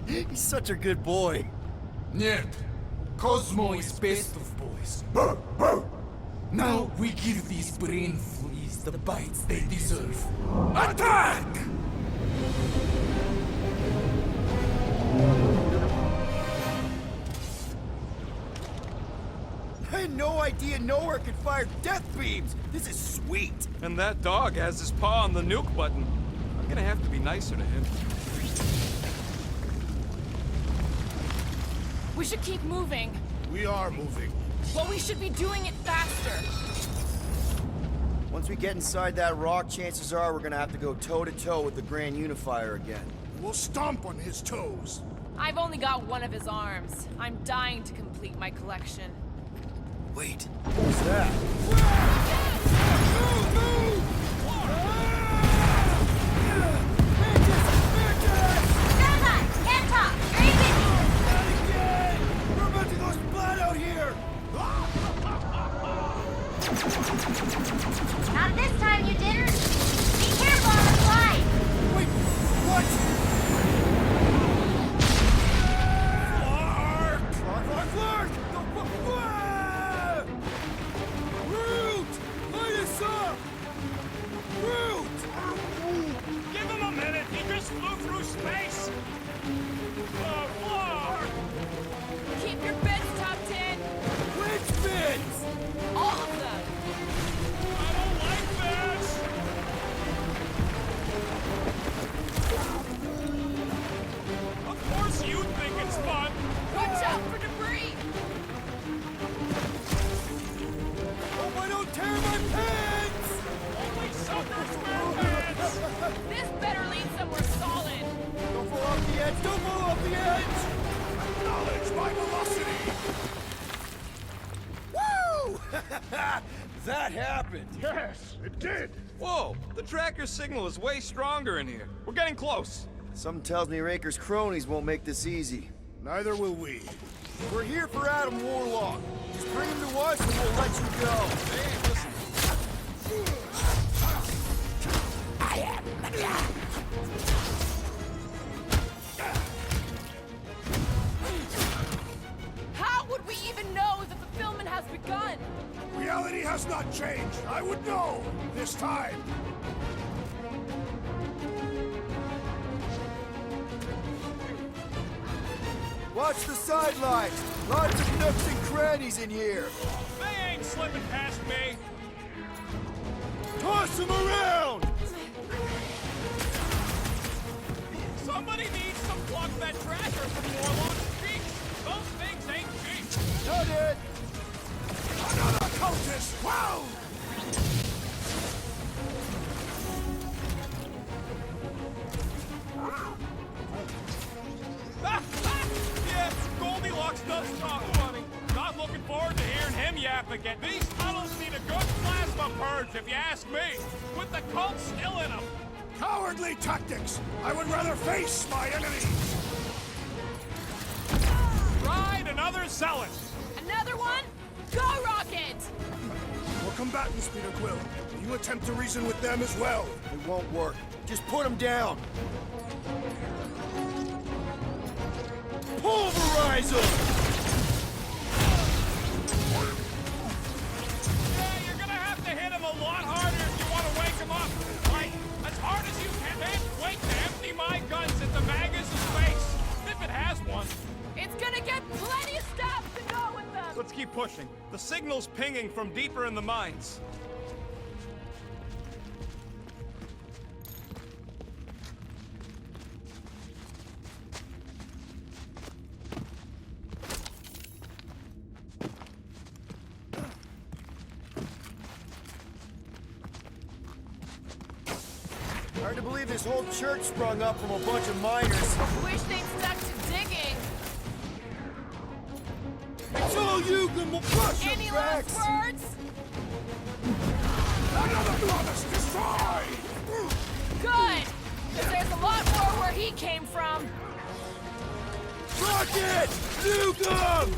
S1: He's such a good boy.
S11: Нет, Cosmo is best of boys. Now we give these brain fleas the bites they deserve. Attack!
S1: I had no idea nowhere could fire death beams. This is sweet.
S4: And that dog has his paw on the nuke button. I'm gonna have to be nicer to him.
S8: We should keep moving.
S3: We are moving.
S8: Well, we should be doing it faster.
S1: Once we get inside that rock, chances are we're gonna have to go toe-to-toe with the Grand Unifier again.
S3: We'll stomp on his toes.
S8: I've only got one of his arms. I'm dying to complete my collection.
S1: Wait, what was that?
S6: Can't talk! Very busy!
S1: We're about to go splat out here!
S6: Not this time, you didn't! Be careful on the slide!
S1: Wait, what? Clark! Groot! Light us up! Groot!
S10: Give him a minute. He just flew through space. Clark!
S8: Keep your beds tucked in.
S1: Which bits?
S8: All of them.
S10: I don't like this. Of course you think it's fun.
S8: Watch out for debris.
S1: Hope I don't tear my pants!
S10: Only suckers wear pants.
S8: This better lead somewhere solid.
S1: Don't fall off the edge! Don't fall off the edge!
S3: Acknowledge my velocity!
S1: Woo! That happened!
S3: Yes, it did!
S4: Whoa, the tracker signal is way stronger in here. We're getting close.
S1: Something tells me Raker's cronies won't make this easy.
S3: Neither will we.
S1: We're here for Adam Warlock. Just bring him to us and we'll let you go.
S4: Hey, listen.
S8: How would we even know that the filming has begun?
S3: Reality has not changed. I would know. This time.
S1: Watch the sidelines. Lots of nooks and crannies in here.
S10: They ain't slipping past me.
S1: Toss them around!
S10: Somebody needs to plug that tracker from Warlock's cheeks. Those things ain't cheap.
S1: Done it!
S3: Another cultist! Wow!
S10: Yeah, Goldilocks does talk funny. Not looking forward to hearing him yap again. These tunnels need a good plasma purge, if you ask me. With the cult still in them.
S3: Cowardly tactics! I would rather face my enemies!
S10: Right, another zealot.
S8: Another one? Go, Rocket!
S3: We're combatants, Peter Quill. You attempt to reason with them as well.
S1: It won't work. Just put them down. Pulverize them!
S10: Yeah, you're gonna have to hit him a lot harder if you want to wake him up. Like, as hard as you can. Wait to empty my guns at the Magus' face. If it has one.
S8: It's gonna get plenty of stuff to go with them!
S4: Let's keep pushing. The signal's pinging from deeper in the mines.
S1: Hard to believe this whole church sprung up from a bunch of miners.
S8: Wish they'd stuck to digging.
S1: It's all you, Gamora!
S8: Any last words?
S3: Another promise destroyed!
S8: Good! Because there's a lot more where he came from.
S1: Rocket! Nuke 'em!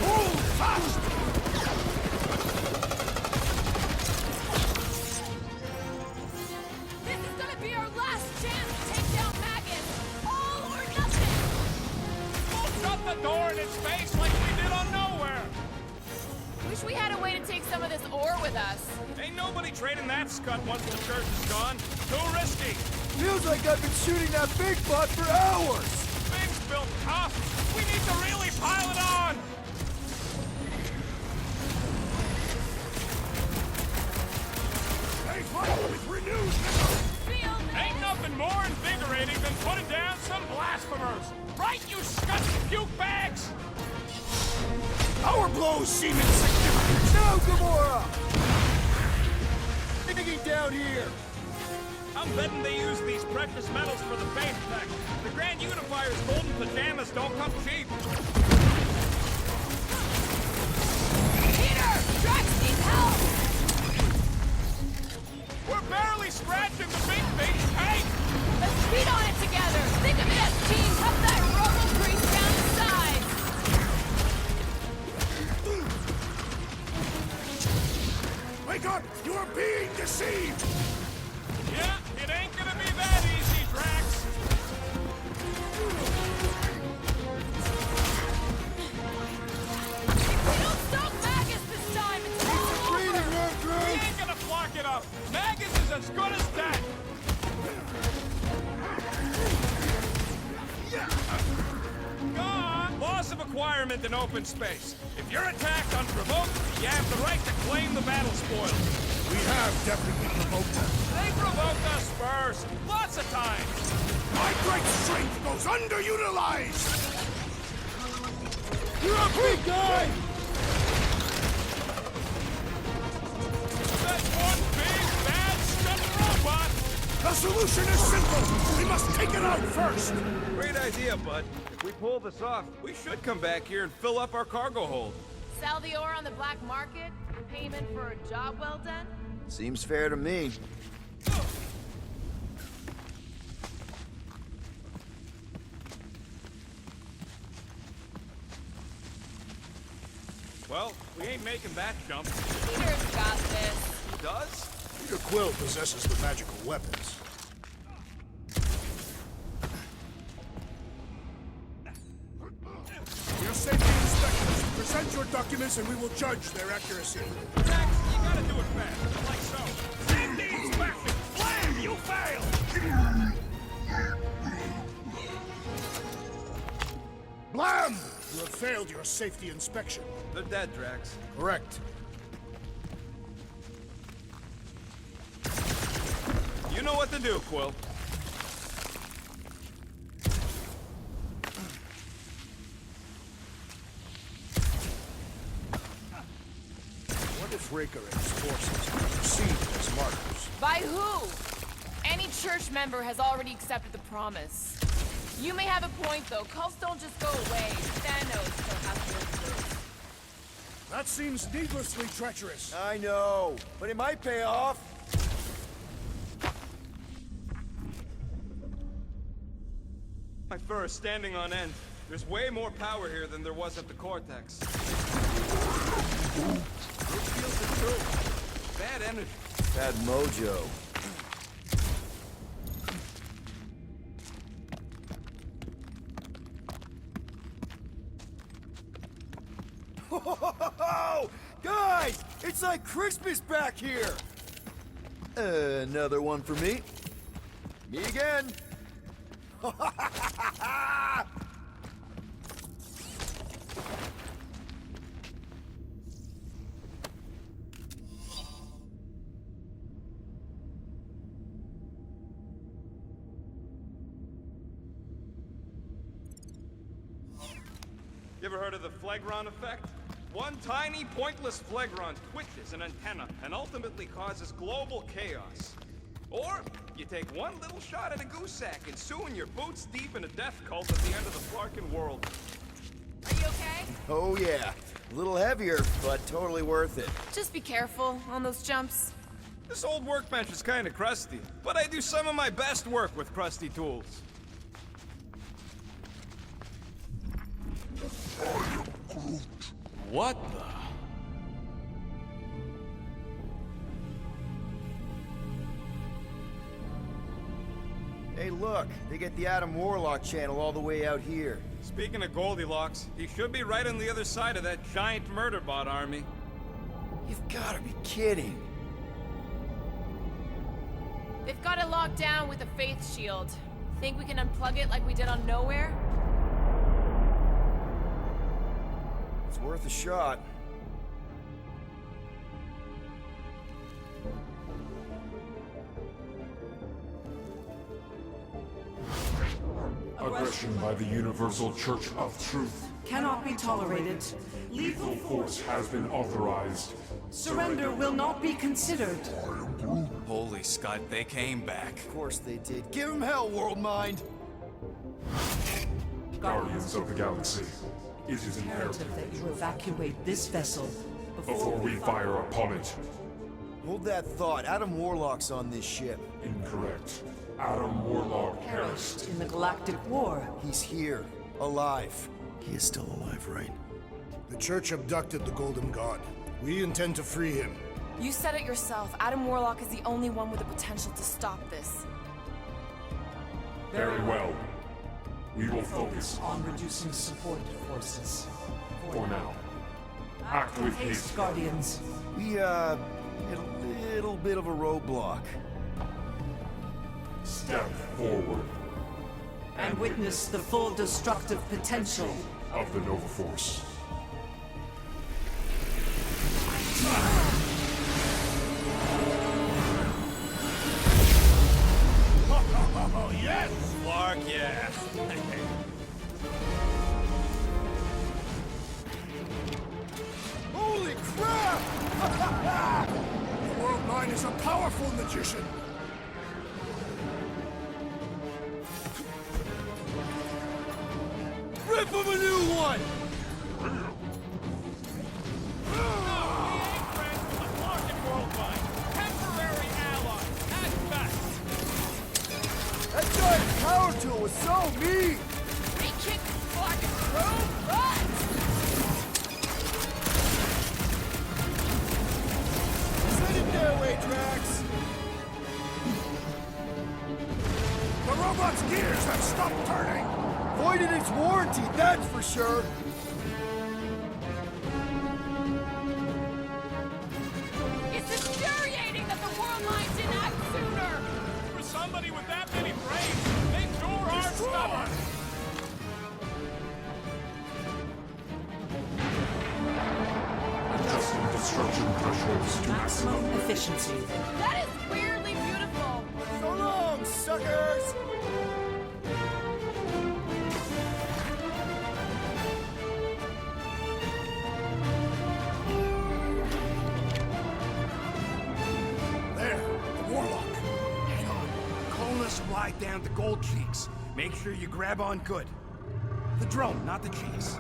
S3: Hold fast!
S8: This is gonna be our last chance to take down Magus. All or nothing.
S10: We'll shut the door in his face like we did on Nowhere.
S8: Wish we had a way to take some of this ore with us.
S10: Ain't nobody trading that scut once the church is gone. Too risky.
S1: Feels like I've been shooting that big bot for hours!
S10: Things built tough. We need to really pile it on.
S3: They fight with renewed vigor!
S8: Feel
S10: Ain't nothing more invigorating than putting down some blasphemers. Right, you scut puke bags?
S3: Our blows seem insignificant!
S1: Now, Gamora! Digging down here!
S10: I'm betting they use these precious metals for the faith tech. The Grand Unifier's golden pajamas don't come cheap.
S8: Peter! Drax needs help!
S10: We're barely scratching the big fish. Hey!
S8: Let's beat on it together! Think of it as team! Help that robo priest down the side!
S3: Wake up! You are being deceived!
S10: Yeah, it ain't gonna be that easy, Drax.
S8: We don't stop Magus this time! It's all over!
S10: We ain't gonna block it up. Magus is as good as dead. Gone. Loss of acquirement in open space. If you're attacked unprovoked, you have the right to claim the battle spoils.
S3: We have definitely provoked them.
S10: They provoked us first. Lots of times.
S3: My great strength goes underutilized!
S1: You're a big guy!
S10: That's one big, bad, scut robot.
S3: The solution is simple! We must take it out first!
S4: Great idea, bud. If we pull this off, we should come back here and fill up our cargo hold.
S8: Sell the ore on the black market? Payment for a job well done?
S1: Seems fair to me.
S10: Well, we ain't making that jump.
S8: Peter's got this.
S4: He does?
S3: Peter Quill possesses the magical weapons. Your safety inspectors, present your documents and we will judge their accuracy.
S10: Drax, you gotta do it fast, like so. Safety inspection! Blam! You failed!
S3: Blam! You have failed your safety inspection.
S4: They're dead, Drax.
S3: Correct.
S4: You know what to do, Quill.
S3: What if Raker and his forces are perceived as martyrs?
S8: By who? Any church member has already accepted the promise. You may have a point, though. Cults don't just go away. Thanos still has to live.
S3: That seems needlessly treacherous.
S1: I know, but it might pay off.
S4: My fur is standing on end. There's way more power here than there was at the Cortex. It feels the truth. Bad energy.
S1: Bad mojo. Guys, it's like Christmas back here. Another one for me. Me again.
S4: You ever heard of the Phlegron effect? One tiny, pointless Phlegron twitches an antenna and ultimately causes global chaos. Or, you take one little shot at a goose sack and soon you're boots deep in a death cult at the end of the Flarkin world.
S8: Are you okay?
S1: Oh yeah, a little heavier, but totally worth it.
S8: Just be careful on those jumps.
S4: This old workbench is kind of crusty, but I do some of my best work with crusty tools.
S10: What the?
S1: Hey look, they get the Adam Warlock channel all the way out here.
S4: Speaking of Goldilocks, he should be right on the other side of that giant murder bot army.
S1: You've gotta be kidding.
S8: They've got it locked down with a faith shield. Think we can unplug it like we did on Nowhere?
S1: It's worth a shot.
S7: Aggression by the Universal Church of Truth.
S12: Cannot be tolerated.
S7: Lethal force has been authorized.
S12: Surrender will not be considered.
S10: Holy Scott, they came back.
S1: Of course they did. Give him hell, World Mind!
S7: Guardians of the Galaxy, it is imperative
S12: That you evacuate this vessel
S7: before we fire upon it.
S1: Hold that thought. Adam Warlock's on this ship.
S7: Incorrect. Adam Warlock perished.
S12: in the Galactic War.
S1: He's here, alive. He is still alive, right?
S3: The Church abducted the Golden God. We intend to free him.
S8: You said it yourself. Adam Warlock is the only one with the potential to stop this.
S7: Very well. We will focus
S12: On reducing support forces.
S7: for now. Act with haste.
S12: Guardians.
S1: We, hit a little bit of a roadblock.
S7: Step forward
S12: And witness the full destructive potential.
S7: of the Nova Force.
S4: Oh, yes! Clark, yeah.
S3: Holy crap! The World Mind is a powerful magician.
S1: Rip him a new one! That giant power tool was so mean!
S8: We kicked fucking road butt!
S1: Send it their way, Drax!
S3: The robot's gears have stopped turning.
S1: Voided its warranty, that's for sure!
S8: It's infuriating that the World Mind didn't act sooner!
S10: For somebody with that many brains, they sure are stubborn.
S7: Adjusting destruction thresholds to maximum.
S12: Efficiency.
S8: That is weirdly beautiful!
S1: So long, suckers!
S3: There, the Warlock.
S4: Hang on. Coolness ride down to Gold Cheeks. Make sure you grab on good. The drone, not the cheese.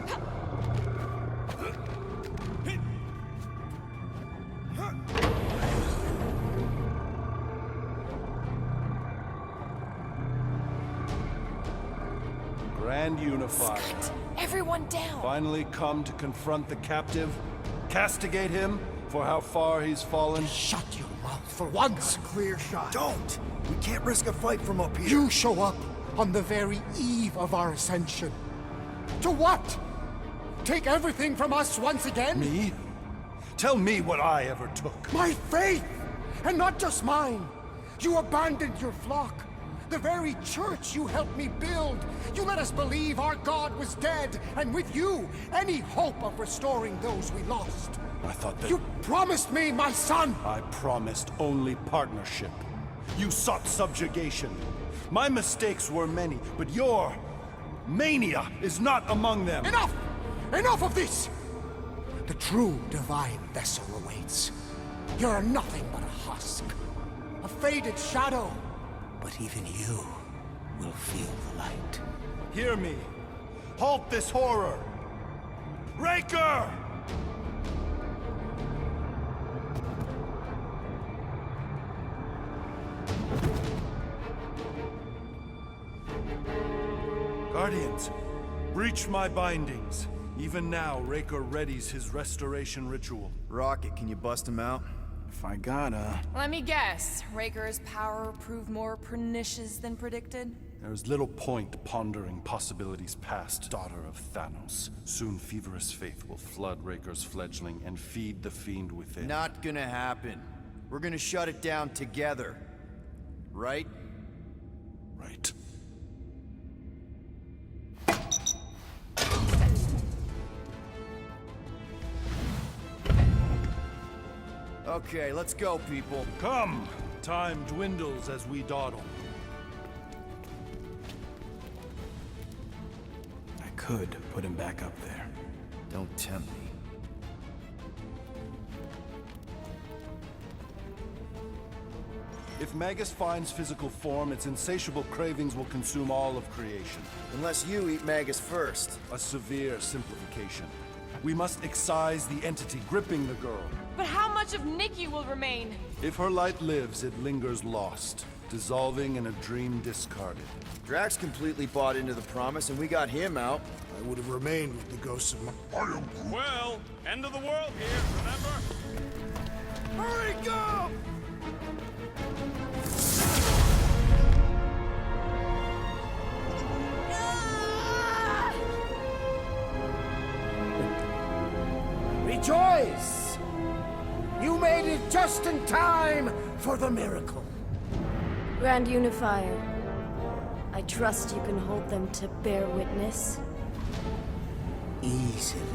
S13: Grand Unifier.
S8: Everyone down!
S13: Finally come to confront the captive, castigate him for how far he's fallen.
S3: Shut your mouth for once.
S1: Clear shot. Don't! We can't risk a fight from up here.
S3: You show up on the very eve of our ascension. To what? Take everything from us once again?
S13: Me? Tell me what I ever took.
S3: My faith! And not just mine. You abandoned your flock. The very church you helped me build. You let us believe our God was dead, and with you, any hope of restoring those we lost.
S13: I thought that...
S3: You promised me my son!
S13: I promised only partnership. You sought subjugation. My mistakes were many, but your mania is not among them.
S3: Enough! Enough of this! The true divine vessel awaits. You're nothing but a husk. A faded shadow. But even you will feel the light.
S13: Hear me. Halt this horror. Raker! Guardians, breach my bindings. Even now, Raker readies his restoration ritual.
S1: Rocket, can you bust him out?
S13: If I gotta...
S8: Let me guess. Raker's power proved more pernicious than predicted?
S13: There is little point pondering possibilities past, daughter of Thanos. Soon feverous faith will flood Raker's fledgling and feed the fiend within.
S1: Not gonna happen. We're gonna shut it down together. Right?
S13: Right.
S1: Okay, let's go, people.
S13: Come! Time dwindles as we dawdle. I could put him back up there.
S1: Don't tempt me.
S13: If Magus finds physical form, its insatiable cravings will consume all of creation.
S1: Unless you eat Magus first.
S13: A severe simplification. We must excise the entity gripping the girl.
S8: But how much of Nikki will remain?
S13: If her light lives, it lingers lost, dissolving in a dream discarded.
S1: Drax completely bought into the promise, and we got him out.
S3: I would have remained with the ghosts of my...
S10: Well, end of the world here, remember?
S1: Hurry, go!
S11: Rejoice! You made it just in time for the miracle.
S14: Grand Unifier, I trust you can hold them to bear witness.
S11: Easily.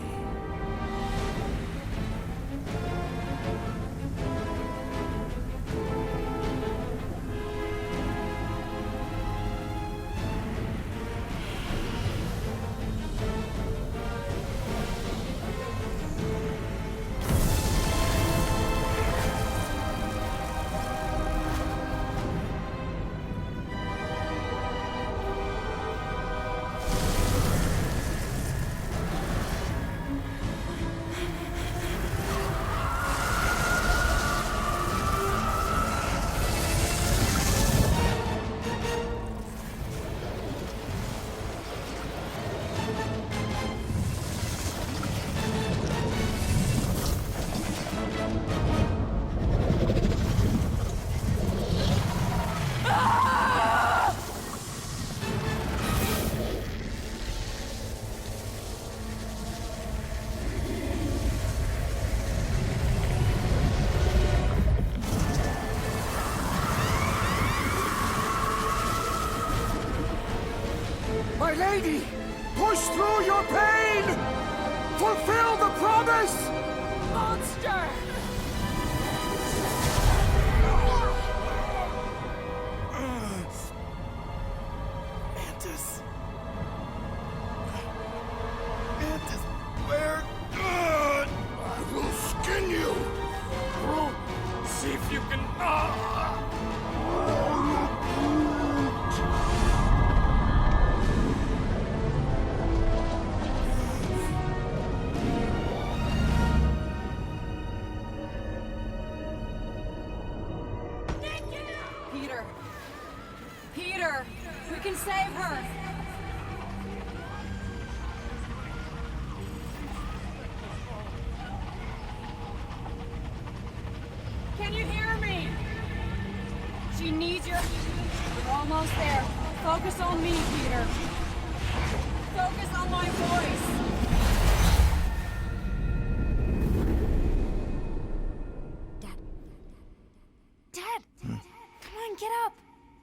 S11: My lady! Push through your pain! Fulfill the promise!
S8: Monster!
S11: Mantis. Mantis, we're good! I will skin you!
S10: Groot, see if you can...
S8: Peter! We can save her! Can you hear me? She needs your... We're almost there. Focus on me, Peter. Focus on my voice.
S14: Dad! Come on, get up!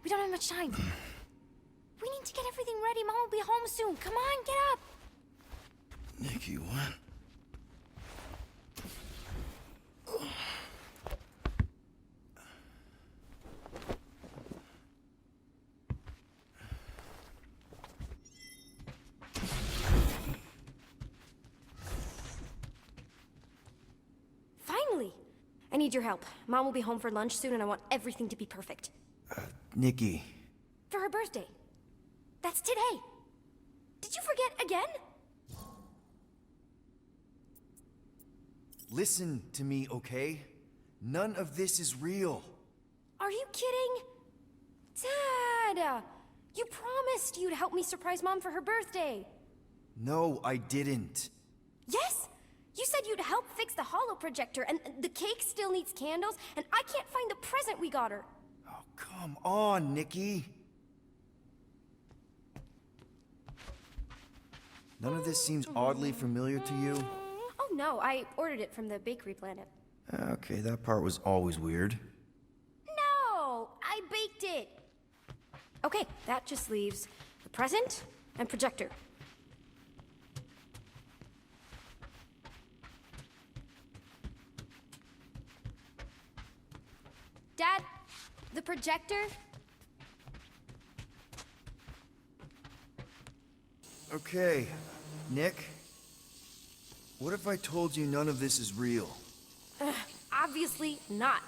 S14: We don't have much time. We need to get everything ready. Mom will be home soon. Come on, get up!
S11: Nikki, what?
S14: Finally! I need your help. Mom will be home for lunch soon and I want everything to be perfect.
S1: Nikki.
S14: For her birthday. That's today. Did you forget again?
S1: listen to me, okay? None of this is real.
S14: Are you kidding? Dad! You promised you'd help me surprise Mom for her birthday.
S1: No, I didn't.
S14: Yes? You said you'd help fix the holo projector, and the cake still needs candles, and I can't find the present we got her.
S1: Oh, come on, Nikki. None of this seems oddly familiar to you?
S14: Oh no, I ordered it from the Bakery Planet.
S1: Okay, that part was always weird.
S14: No! I baked it! Okay, that just leaves the present and projector. Dad, the projector?
S1: Okay, Nick. What if I told you none of this is real?
S14: Obviously not.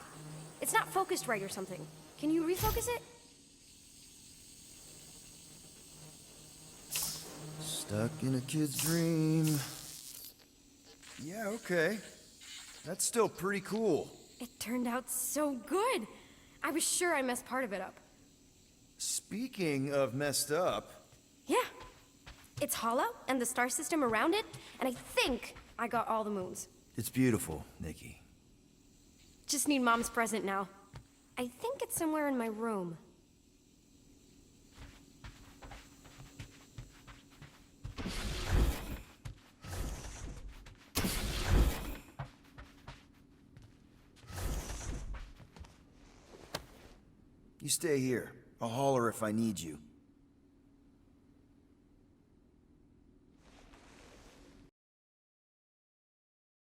S14: It's not focused right or something. Can you refocus it?
S1: Stuck in a kid's dream. Yeah, okay. That's still pretty cool.
S14: It turned out so good. I was sure I messed part of it up.
S1: Speaking of messed up...
S14: Yeah. It's hollow, and the star system around it, and I think I got all the moons.
S1: It's beautiful, Nikki.
S14: Just need Mom's present now. I think it's somewhere in my room.
S1: You stay here. I'll holler if I need you.